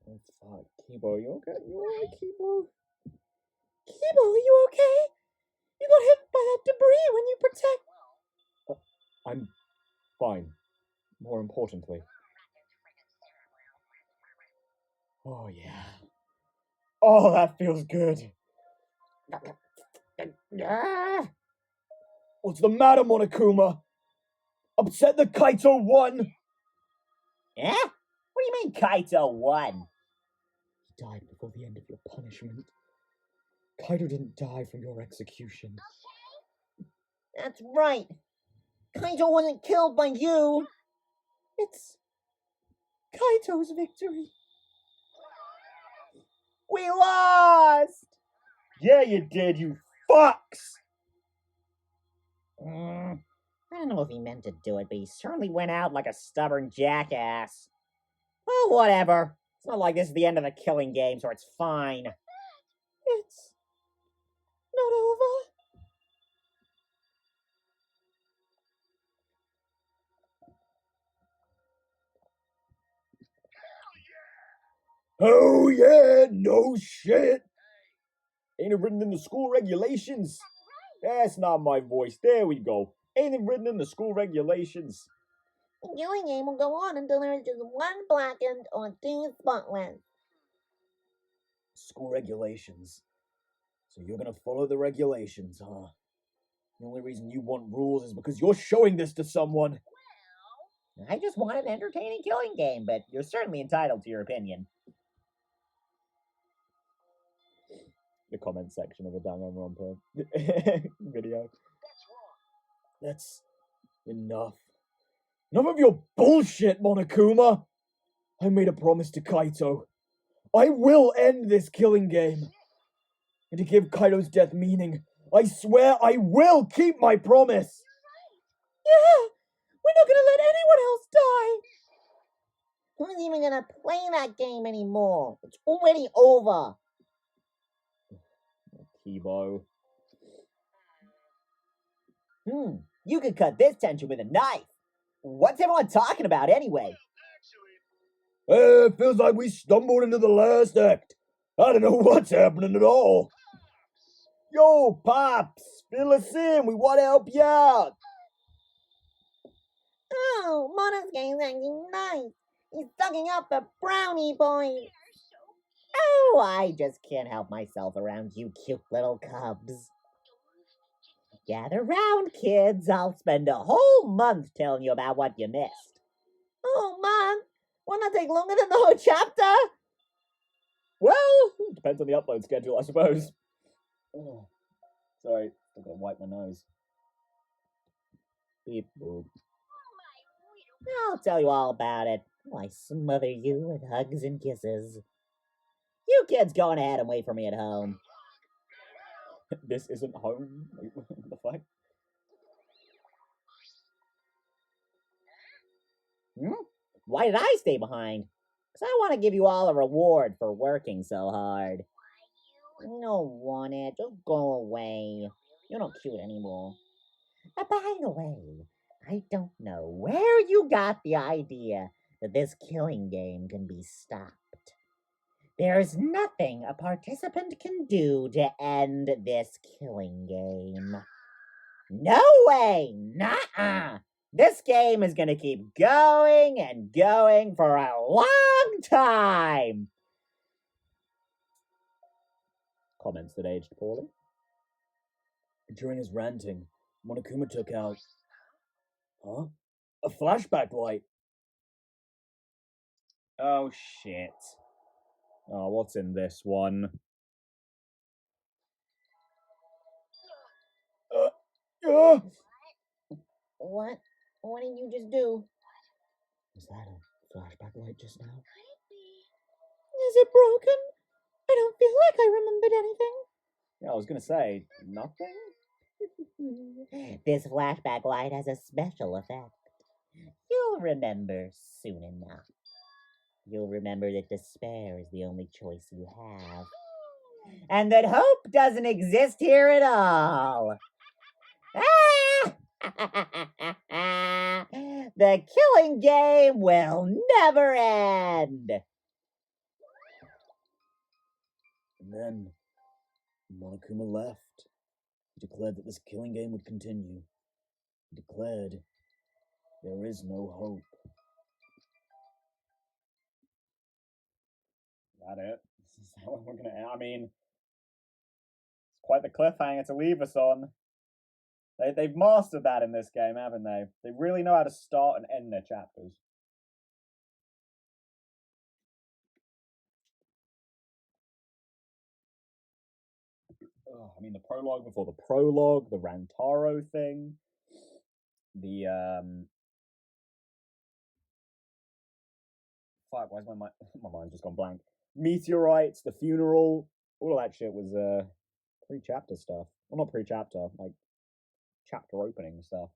Oh, fuck. Kibo, you okay? You alright, Kibo? Kibo, are you okay? You got hit by that debris when you protect... I'm fine. More importantly. Oh, yeah. Oh, that feels good. What's the matter, Monokuma? Upset that Kaito won? Eh? What do you mean Kaito won? He died before the end of your punishment. Kaito didn't die from your execution. That's right. Kaito wasn't killed by you. It's Kaito's victory. We lost! Yeah, you did, you fucks! I don't know if he meant to do it, but he certainly went out like a stubborn jackass. Oh, whatever. It's not like this is the end of the killing game, so it's fine. It's not over. Oh yeah, no shit. Ain't it written in the school regulations? That's not my voice. There we go. Ain't it written in the school regulations? The killing game will go on until there is just one blackened or two spotless. School regulations. So you're gonna follow the regulations, huh? The only reason you want rules is because you're showing this to someone. I just wanted an entertaining killing game, but you're certainly entitled to your opinion. The comment section of a Danganronpa video. That's wrong. That's enough. Enough of your bullshit, Monokuma! I made a promise to Kaito. I will end this killing game. And to give Kaito's death meaning, I swear I will keep my promise! Yeah! We're not gonna let anyone else die! Who's even gonna play that game anymore? It's already over. Kibo. You could cut this tension with a knife. What's everyone talking about anyway? Actually, It feels like we stumbled into the last act. I don't know what's happening at all. Yo, Pops, fill us in. We want to help you out. Oh, Monosuke's acting nice. He's sucking up the brownie boy. Oh, I just can't help myself around you cute little cubs. Gather round, kids. I'll spend a whole month telling you about what you missed. Oh, man. Won't that take longer than the whole chapter? Well, it depends on the upload schedule, I suppose. Oh, sorry, I've got to wipe my nose. Beep boop. I'll tell you all about it. I smother you with hugs and kisses. You kids go on ahead and wait for me at home. This isn't home. What the fuck? Why did I stay behind? Because I want to give you all a reward for working so hard. You don't want it. Just go away. You're not cute anymore. By the way, I don't know where you got the idea that this killing game can be stopped. There's nothing a participant can do to end this killing game. No way! Nuh-uh! This game is gonna keep going and going for a long time! Comments that aged poorly. During his ranting, Monokuma took out... Huh? A flashback light. Oh, shit. Oh, what's in this one? What? What did you just do? Was that a flashback light just now? Is it broken? I don't feel like I remembered anything. Yeah, I was gonna say, nothing? This flashback light has a special effect. You'll remember soon enough. You'll remember that despair is the only choice you have. And that hope doesn't exist here at all. Ah! The killing game will never end. And then Monokuma left. He declared that this killing game would continue. He declared there is no hope. Is that it? Is that what we're gonna end? I mean, it's quite the cliffhanger to leave us on. They've mastered that in this game, haven't they? They really know how to start and end their chapters. Oh, I mean, the prologue before the prologue, the Rantaro thing, the fuck, why's my mind? My mind's just gone blank. Meteorites, the funeral, all of that shit was pre-chapter stuff. Well, not pre-chapter, like chapter opening stuff.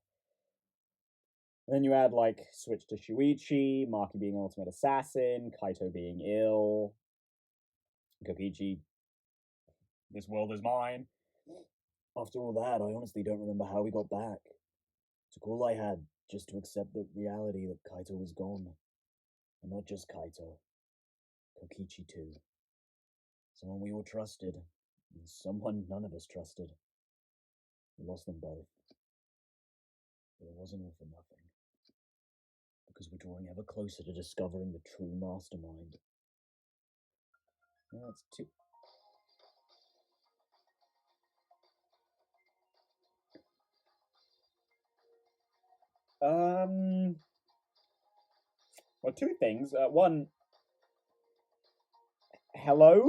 And then you add like switch to Shuichi, Maki being ultimate assassin, Kaito being ill, Kokichi, this world is mine. After all that, I honestly don't remember how we got back. It took all I had just to accept the reality that Kaito was gone. And not just Kaito, Kokichi too. Someone we all trusted, and someone none of us trusted. We lost them both. But it wasn't all for nothing. Because we're drawing ever closer to discovering the true mastermind. That's too. Well, two things. One, hello,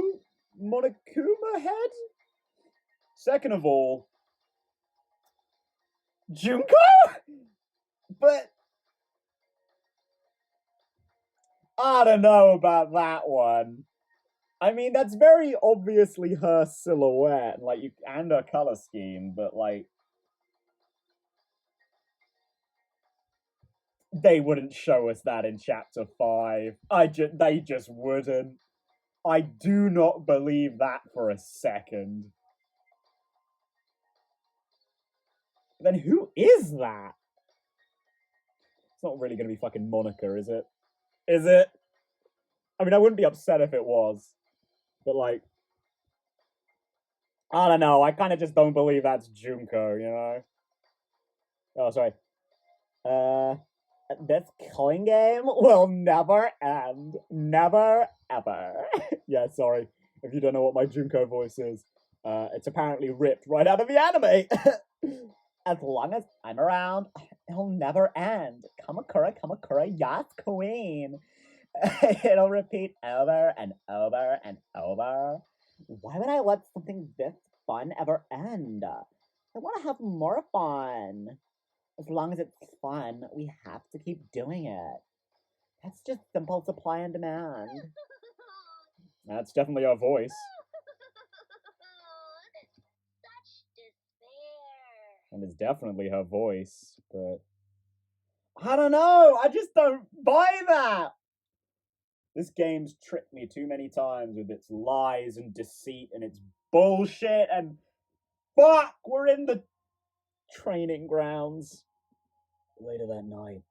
Monokuma head? Second of all, Junko? But I don't know about that one. I mean, that's very obviously her silhouette, like and her color scheme, but like they wouldn't show us that in chapter 5. They just wouldn't. I do not believe that for a second. Then who is that? It's not really going to be fucking Monica, is it? Is it? I mean, I wouldn't be upset if it was. But, like, I don't know. I kind of just don't believe that's Junko, you know? Oh, sorry. This killing game will never end. Never, ever. Yeah, sorry. If you don't know what my Junko voice is, it's apparently ripped right out of the anime. As long as I'm around, it'll never end. Kamakura, yes, queen. It'll repeat over and over and over. Why would I let something this fun ever end? I want to have more fun. As long as it's fun, we have to keep doing it. That's just simple supply and demand. That's definitely our voice. Such despair. And it's definitely her voice, but I don't know. I just don't buy that. This game's tricked me too many times with its lies and deceit and its bullshit, and fuck, we're in the training grounds. Later that night,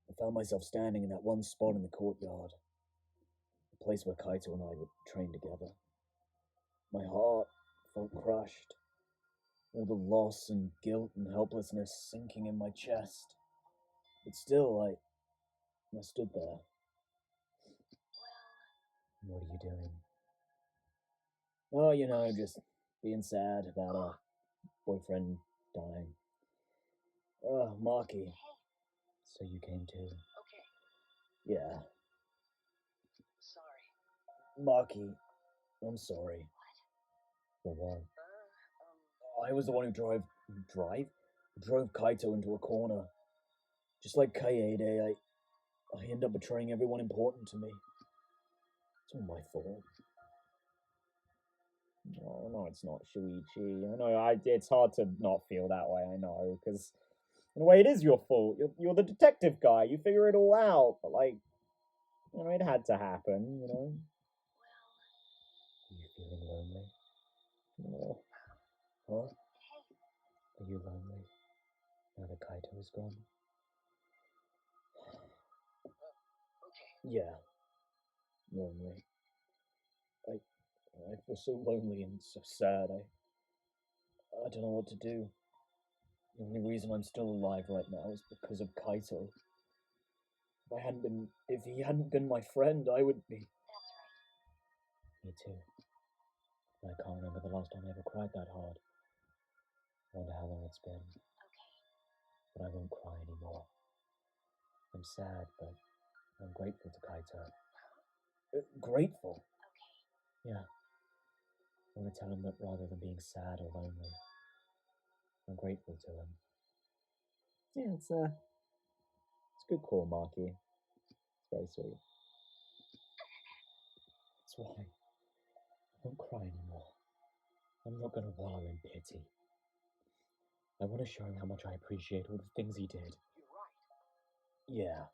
I found myself standing in that one spot in the courtyard. The place where Kaito and I would train together. My heart felt crushed. All the loss and guilt and helplessness sinking in my chest. But still, I stood there. What are you doing? Oh, you know, just being sad about our boyfriend dying. Oh, Maki. So you came too? Okay, Yeah. sorry. Maki, I'm sorry. For what? I was the one who drive? drove Kaito into a corner. Just like Kaede, I end up betraying everyone important to me. It's all my fault. Oh, no, it's not, Shuichi. I know, it's hard to not feel that way, I know, because in a way it is your fault. You're the detective guy, you figure it all out, but, like, you know, it had to happen, you know? Are you feeling lonely? Oh. Huh? Are you lonely now that Kaito is gone? Yeah. Lonely. I feel so lonely and so sad. I don't know what to do. The only reason I'm still alive right now is because of Kaito. If he hadn't been my friend, I would be. That's right. Me too. I can't remember the last time I ever cried that hard. I wonder how long it's been. Okay. But I won't cry anymore. I'm sad, but I'm grateful to Kaito. Grateful? Okay. Yeah. I want to tell him that rather than being sad or lonely, I'm grateful to him. Yeah, it's a good call, Marky. It's very sweet. That's why I won't cry anymore. I'm not going to wallow in pity. I want to show him how much I appreciate all the things he did. You're right. Yeah.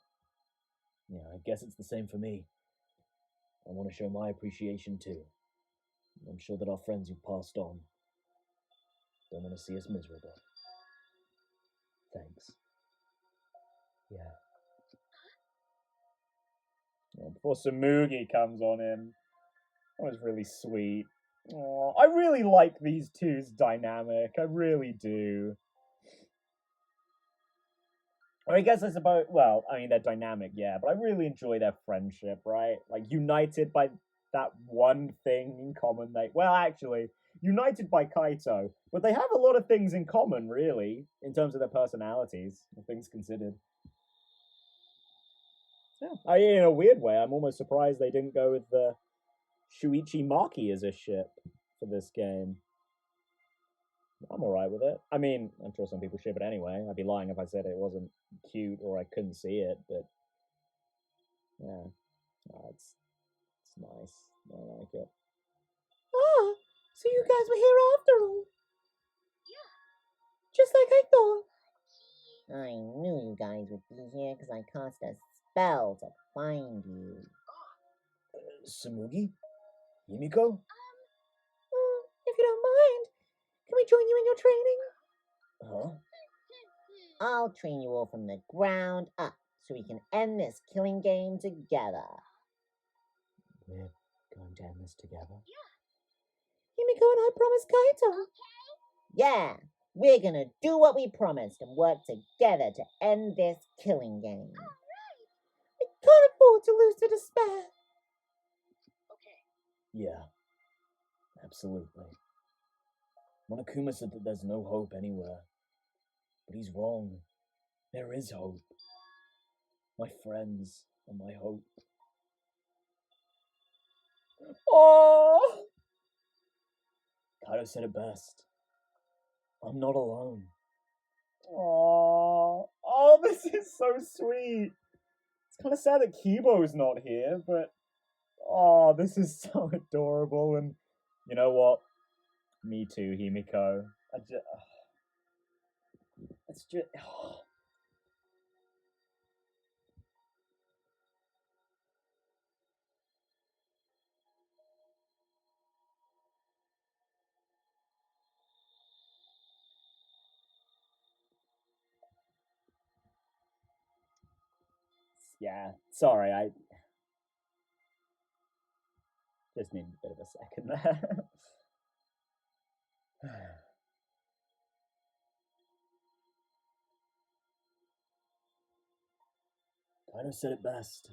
Yeah, I guess it's the same for me. I want to show my appreciation too. I'm sure that our friends who passed on don't want to see us miserable. Thanks. Yeah. Before Samugi comes on in, that was really sweet. Aww, I really like these two's dynamic. I really do. I guess it's about, well, I mean, they're dynamic, yeah, but I really enjoy their friendship, right? Like, united by that one thing in common. Actually, united by Kaito, but they have a lot of things in common, really, in terms of their personalities, things considered. Yeah, in a weird way, I'm almost surprised they didn't go with the Shuichi Maki as a ship for this game. I'm alright with it. I mean, I'm sure some people ship it anyway. I'd be lying if I said it wasn't cute or I couldn't see it, but yeah, it's nice. I like it. Ah, so you guys were here after all. Yeah. Just like I thought. I knew you guys would be here because I cast a spell to find you. Samugi? Himiko? If you don't mind, can we join you in your training? Huh? I'll train you all from the ground up so we can end this killing game together. We're going to end this together? Himiko and I promised Kaito. Okay. Yeah, we're gonna do what we promised and work together to end this killing game. We can't afford to lose to despair. Okay. Yeah. Absolutely. Monokuma said that there's no hope anywhere. But he's wrong. There is hope. My friends are my hope. Oh, Kaito said it best. I'm not alone. oh, this is so sweet. It's kind of sad that Kibo's not here, but oh, this is so adorable. And you know what? Me too, Himiko. It's just. Yeah, sorry, I just needed a bit of a second there. Kaito said it best.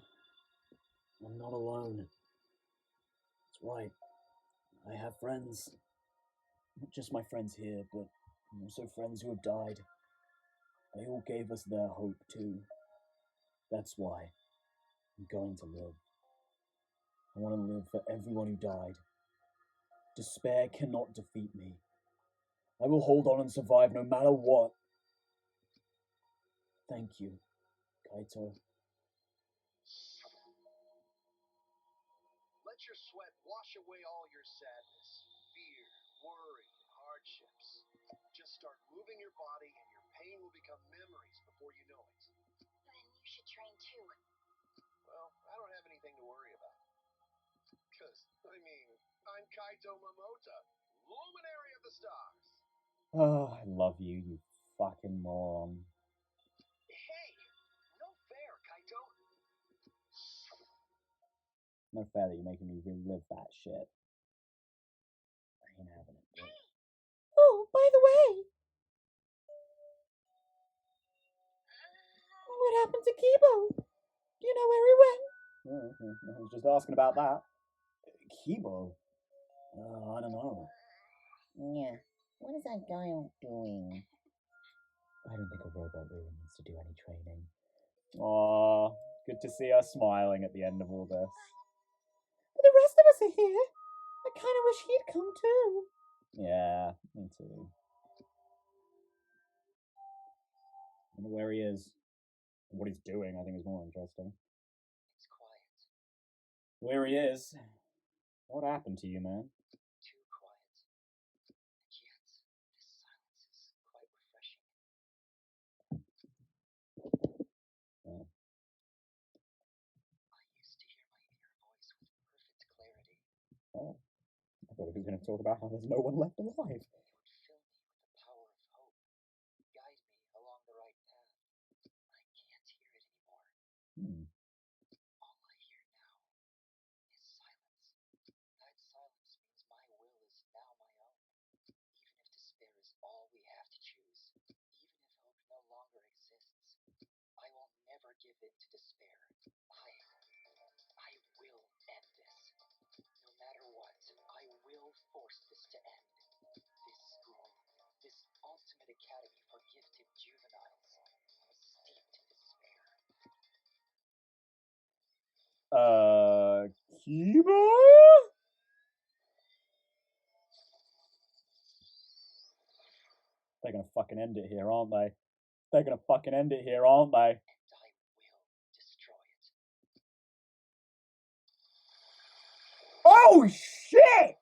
I'm not alone. That's right. I have friends. Not just my friends here, but also friends who have died. They all gave us their hope too. That's why I'm going to live. I want to live for everyone who died. Despair cannot defeat me. I will hold on and survive no matter what. Thank you, Kaito. Let your sweat wash away all your sadness, fear, worry, and hardships. Just start moving your body and your pain will become memories before you know it. Then you should train too. Well, I don't have anything to worry about. I'm Kaito Momota, luminary of the stars. Oh, I love you, you fucking moron. Hey, no fair, Kaito. No fair that you're making me relive that shit. I ain't having it, bro. Oh, by the way, what happened to Kibo? Do you know where he went? I was just asking about that. Kibo? I don't know. Yeah, what is that guy doing? I don't think a robot really needs to do any training. Aw, good to see her smiling at the end of all this. But the rest of us are here. I kind of wish he'd come too. Yeah, me too. I wonder where he is. What he's doing, I think, is more interesting. It's quiet. Where he is. What happened to you, man? Too quiet. And yet, this silence is quite refreshing. Oh. I used to hear my inner voice with perfect clarity. Oh. I thought he was going to talk about how there's no one left alive. It would fill me with the power of hope, guide me along the right path. I can't hear it anymore. All I hear now is silence. That silence means my will is now my own. Even if despair is all we have to choose, even if hope no longer exists, I will never give in to despair. I will end this. No matter what, I will force this to end. This school, this ultimate academy for gifted juveniles, steeped in despair. Kibo? They're gonna fucking end it here, aren't they? They're gonna fucking end it here, aren't they? And I will destroy it. Oh, shit!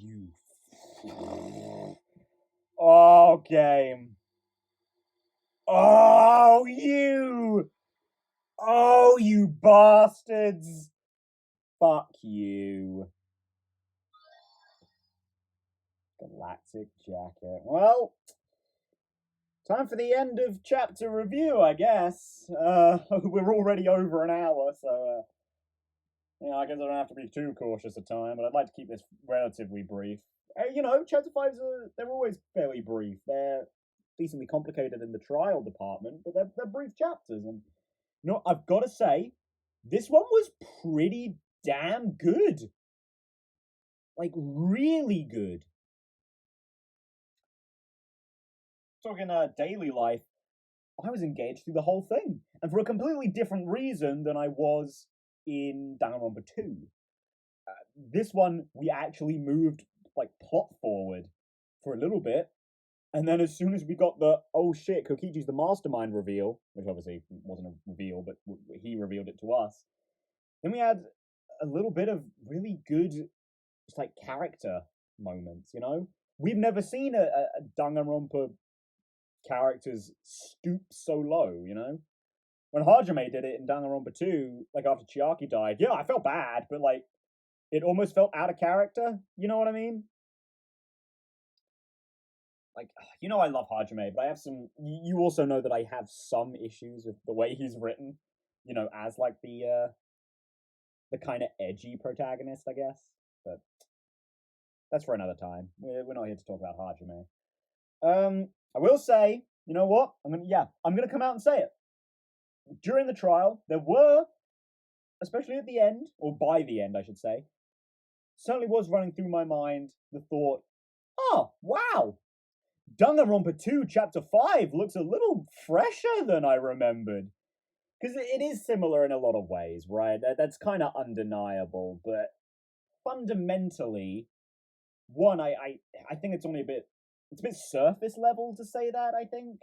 You. Oh, game. Oh, you. Oh, you bastards. Fuck you. Galactic jacket. Well, time for the end of chapter review, I guess. We're already over an hour, so I guess I don't have to be too cautious of time, but I'd like to keep this relatively brief. Chapter 5s they're always fairly brief. They're decently complicated in the trial department, but they're brief chapters. And I've got to say, this one was pretty damn good. Like, really good. Talking daily life, I was engaged through the whole thing, and for a completely different reason than I was in Danganronpa 2. This one, we actually moved like plot forward for a little bit, and then as soon as we got the oh shit, Kokichi's the mastermind reveal, which obviously wasn't a reveal, but he revealed it to us. Then we had a little bit of really good, just like character moments. We've never seen a Danganronpa characters stoop so low. When Hajime did it in Danganronpa 2, like after Chiaki died, yeah, I felt bad, but like it almost felt out of character. You know what I mean? Like, I love Hajime, but I have some. You also know that I have some issues with the way he's written. As like the kind of edgy protagonist, I guess. But that's for another time. We're not here to talk about Hajime. I will say, you know what? I'm gonna come out and say it. During the trial, there were, especially at the end, or by the end, I should say, certainly was running through my mind the thought, oh, wow, Danganronpa 2 Chapter 5 looks a little fresher than I remembered. because it is similar in a lot of ways, right? That's kind of undeniable, but fundamentally, one, I think it's only it's a bit surface level to say that. I think,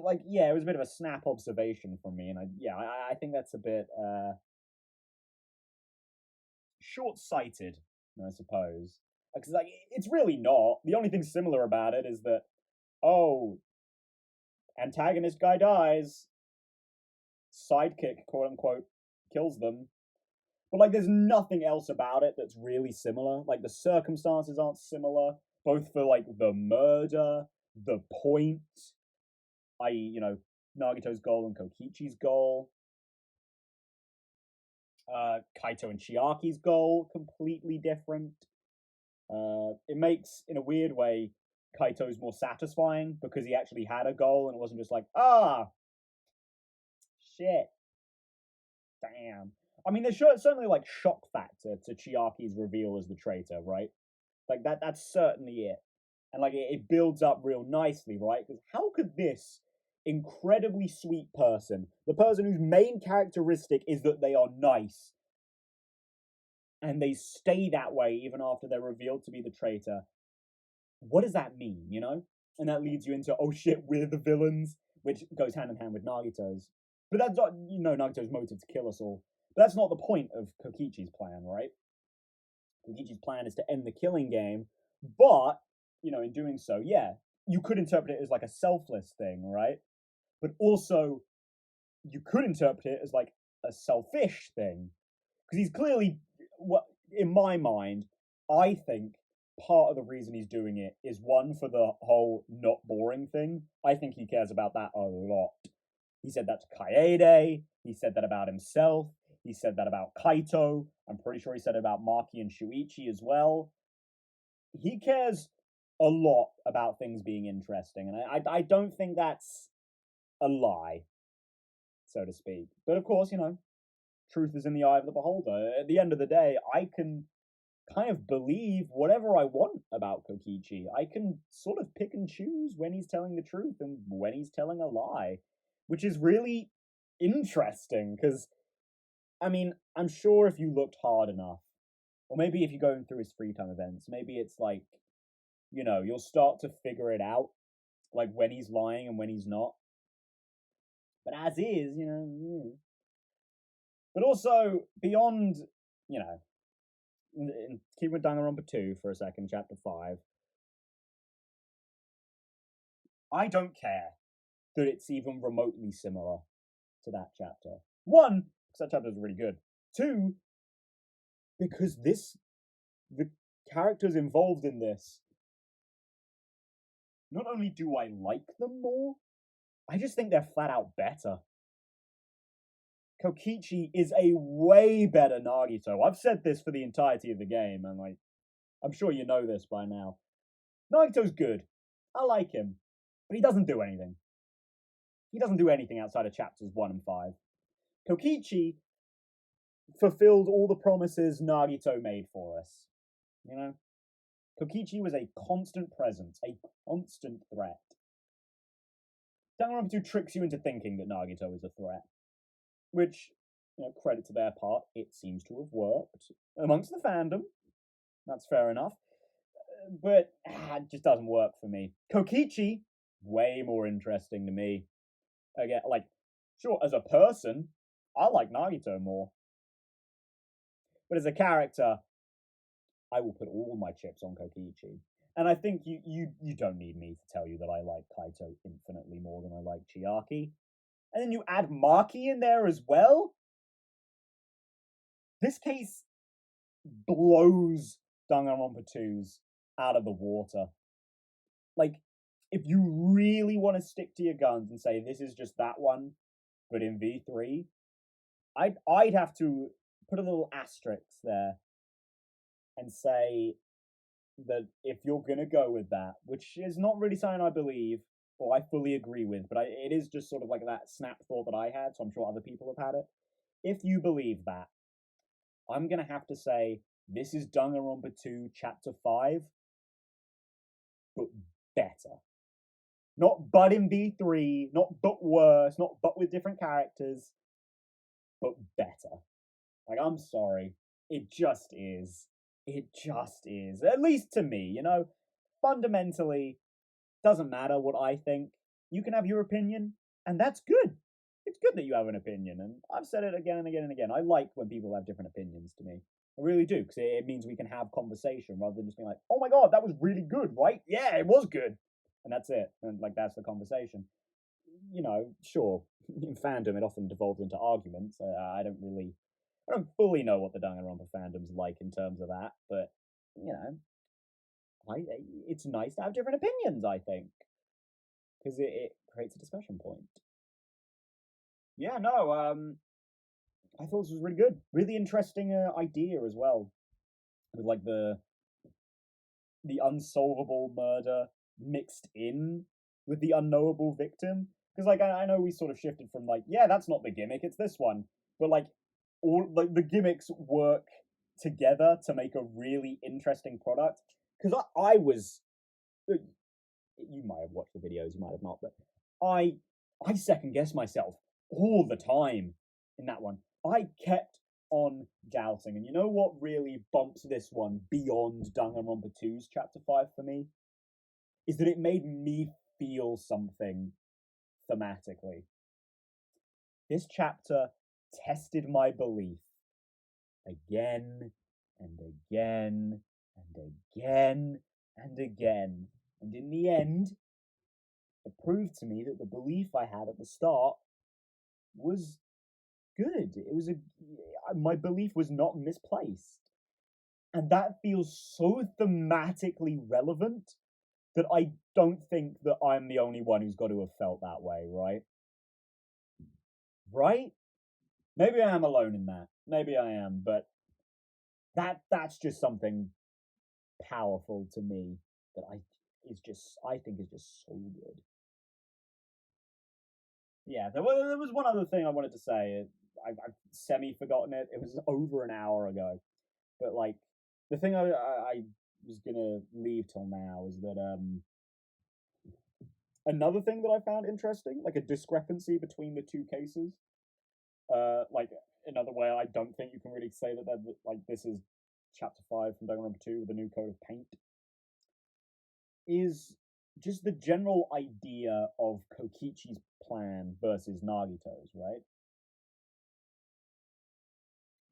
like, yeah, it was a bit of a snap observation from me, and I think that's a bit short-sighted, I suppose, because like it's really not. The only thing similar about it is that, oh, antagonist guy dies, sidekick, quote unquote, kills them. But like there's nothing else about it that's really similar. Like the circumstances aren't similar, both for like the murder, the point, i.e., Nagito's goal and Kokichi's goal. Kaito and Chiaki's goal, completely different. It makes, in a weird way, Kaito's more satisfying because he actually had a goal and it wasn't just like, shit, damn. I mean, there's certainly like shock factor to Chiaki's reveal as the traitor, right? Like that's certainly it. And like it builds up real nicely, right? Because how could this incredibly sweet person, the person whose main characteristic is that they are nice, and they stay that way even after they're revealed to be the traitor, what does that mean, And that leads you into, oh shit, we're the villains, which goes hand in hand with Nagito's. But that's not, Nagito's motive to kill us all. But that's not the point of Kokichi's plan, right? Kokichi's plan is to end the killing game, but, in doing so, yeah, you could interpret it as like a selfless thing, right? But also, you could interpret it as like a selfish thing. Because he's clearly, in my mind, I think part of the reason he's doing it is one, for the whole not boring thing. I think he cares about that a lot. He said that to Kaede. He said that about himself. He said that about Kaito. I'm pretty sure he said it about Maki and Shuichi as well. He cares a lot about things being interesting, and I don't think that's a lie, so to speak. But of course, truth is in the eye of the beholder. At the end of the day, I can kind of believe whatever I want about Kokichi. I can sort of pick and choose when he's telling the truth and when he's telling a lie, which is really interesting because, I mean, I'm sure if you looked hard enough, or maybe if you're going through his free time events, maybe it's like, you'll start to figure it out, like when he's lying and when he's not. But as is, But also, beyond, keep with Danganronpa 2 for a second, chapter 5. I don't care that it's even remotely similar to that chapter. One, because that chapter is really good. Two, because the characters involved in this, not only do I like them more, I just think they're flat out better. Kokichi is a way better Nagito. I've said this for the entirety of the game, and I'm sure you know this by now. Nagito's good. I like him. But he doesn't do anything. He doesn't do anything outside of chapters 1 and 5. Kokichi fulfilled all the promises Nagito made for us. Kokichi was a constant presence, a constant threat. Danganronpa 2 tricks you into thinking that Nagito is a threat. Which, credit to their part, it seems to have worked amongst the fandom. That's fair enough. But it just doesn't work for me. Kokichi, way more interesting to me. Again, sure, as a person, I like Nagito more. But as a character, I will put all my chips on Kokichi. And I think you don't need me to tell you that I like Kaito infinitely more than I like Chiaki. And then you add Maki in there as well. This case blows Danganronpa 2's out of the water. If you really want to stick to your guns and say this is just that one, but in V3, I'd have to put a little asterisk there and say that if you're gonna go with that, which is not really something I believe or I fully agree with, but it is just sort of like that snap thought that I had, so I'm sure other people have had it. If you believe that, I'm gonna have to say this is Danganronpa 2 Chapter 5, but better. Not but in V3, not but worse, not but with different characters, but better. Like, I'm sorry. It just is. It just is. At least to me, you know? Fundamentally, doesn't matter what I think. You can have your opinion, and that's good. It's good that you have an opinion, and I've said it again and again and again. I like when people have different opinions to me. I really do, because it means we can have conversation rather than just being like, oh my god, that was really good, right? Yeah, it was good. And that's it. And like, that's the conversation. You know, sure, in fandom, it often devolves into arguments. I don't fully know what the Danganronpa fandom's like in terms of that, but, you know, it's nice to have different opinions, I think, because it creates a discussion point. Yeah, no, I thought this was really good. Really interesting idea as well. With like the unsolvable murder mixed in with the unknowable victim. Because like I know we sort of shifted from like, yeah, that's not the gimmick, it's this one. But like all like the gimmicks work together to make a really interesting product. Because I was you might have watched the videos, you might have not, but I second guessed myself all the time in that one. I kept on doubting, and you know what really bumps this one beyond Danganronpa 2's Chapter 5 for me? Is that it made me feel something thematically. This chapter tested my belief again and again and again and again. And in the end, it proved to me that the belief I had at the start was good. It was my belief was not misplaced. And that feels so thematically relevant that I don't think that I'm the only one who's got to have felt that way, right? Right? Maybe I am alone in that. Maybe I am, but that's just something powerful to me that I think is just so good. Yeah, there was one other thing I wanted to say. I've semi-forgotten it. It was over an hour ago. But, like, the thing I was going to leave till now is that another thing that I found interesting, like a discrepancy between the two cases, like, another way I don't think you can really say that like, this is Chapter 5 from Danganronpa 2 with a new coat of paint, is just the general idea of Kokichi's plan versus Nagito's, right?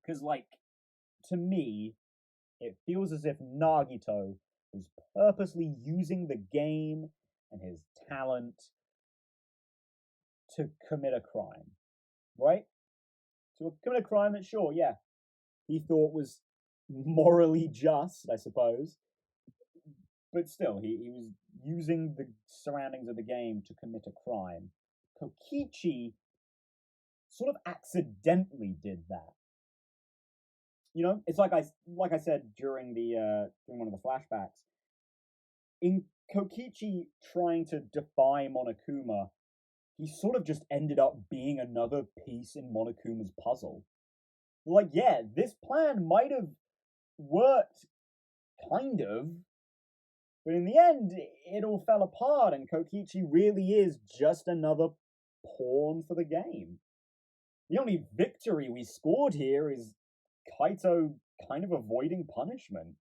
Because, like, to me, it feels as if Nagito was purposely using the game and his talent to commit a crime, right? To commit a crime that, sure, yeah, he thought was morally just, I suppose, but still, he was using the surroundings of the game to commit a crime. Kokichi sort of accidentally did that. You know, it's like I said during one of the flashbacks. In Kokichi trying to defy Monokuma, he sort of just ended up being another piece in Monokuma's puzzle. Like, yeah, this plan might have worked, kind of, but in the end, it all fell apart, and Kokichi really is just another pawn for the game. The only victory we scored here is Kaito kind of avoiding punishment.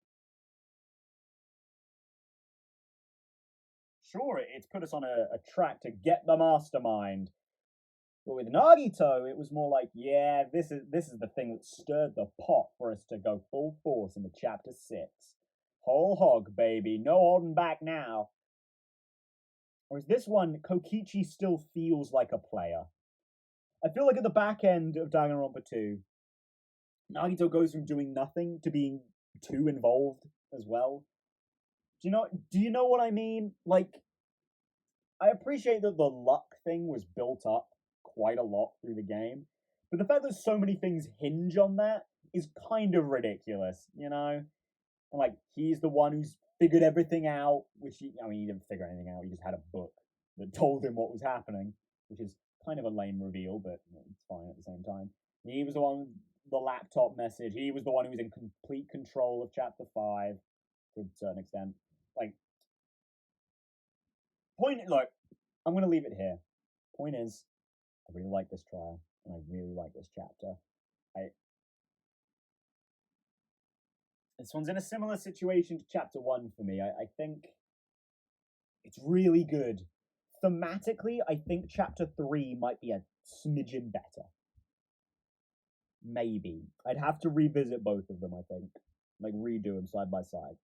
Sure, it's put us on a track to get the mastermind. But with Nagito, it was more like, yeah, this is the thing that stirred the pot for us to go full force into Chapter 6. Whole hog, baby, no holding back now. Whereas this one, Kokichi still feels like a player. I feel like at the back end of Danganronpa 2, Nagito goes from doing nothing to being too involved as well. Do you know what I mean? Like, I appreciate that the luck thing was built up quite a lot through the game, but the fact that so many things hinge on that is kind of ridiculous, you know? And like, he's the one who's figured everything out, which he didn't figure anything out, he just had a book that told him what was happening, which is kind of a lame reveal, but it's fine at the same time. He was the one with the laptop message, he was the one who was in complete control of Chapter 5 to a certain extent. Like, look, I'm going to leave it here. Point is, I really like this trial, and I really like this chapter. This one's in a similar situation to chapter 1 for me. I think it's really good. Thematically, I think chapter 3 might be a smidgen better. Maybe. I'd have to revisit both of them, I think. Like, redo them side by side.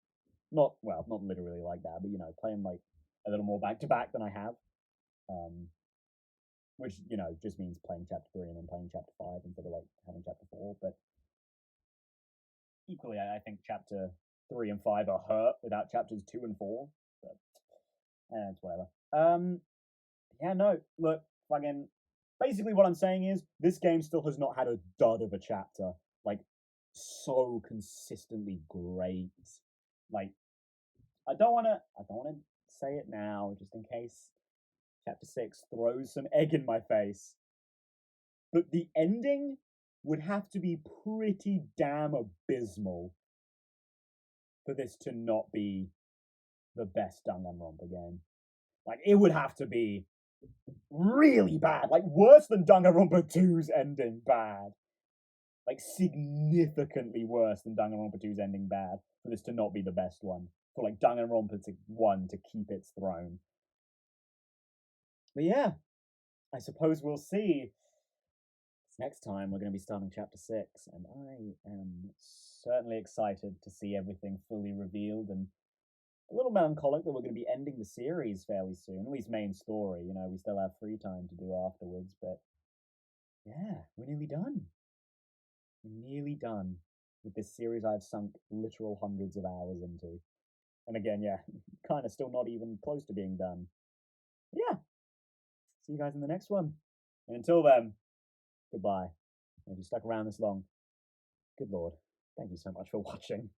Not literally like that, but, play them, like, a little more back-to-back than I have. Which, just means playing chapter 3 and then playing chapter 5 instead of, like, having chapter 4, but equally, I think chapter 3 and 5 are hurt without chapters 2 and 4, but it's whatever. Yeah, no, look, fucking, basically what I'm saying is, this game still has not had a dud of a chapter, like, so consistently great. Like, I don't wanna say it now, just in case chapter 6 throws some egg in my face, but the ending would have to be pretty damn abysmal for this to not be the best Danganronpa game. Like, it would have to be really bad, like worse than Danganronpa 2's ending bad. Like, significantly worse than Danganronpa 2's ending bad for this to not be the best one. For, like, Danganronpa 1 to keep its throne. But yeah, I suppose we'll see. Next time, we're going to be starting chapter 6, and I am certainly excited to see everything fully revealed, and a little melancholic that we're going to be ending the series fairly soon, at least main story. We still have free time to do afterwards, but yeah, we're nearly done. We're nearly done with this series I've sunk literal hundreds of hours into. And again, yeah, kind of still not even close to being done. Yeah, see you guys in the next one. And until then, goodbye. If you stuck around this long, good lord, thank you so much for watching.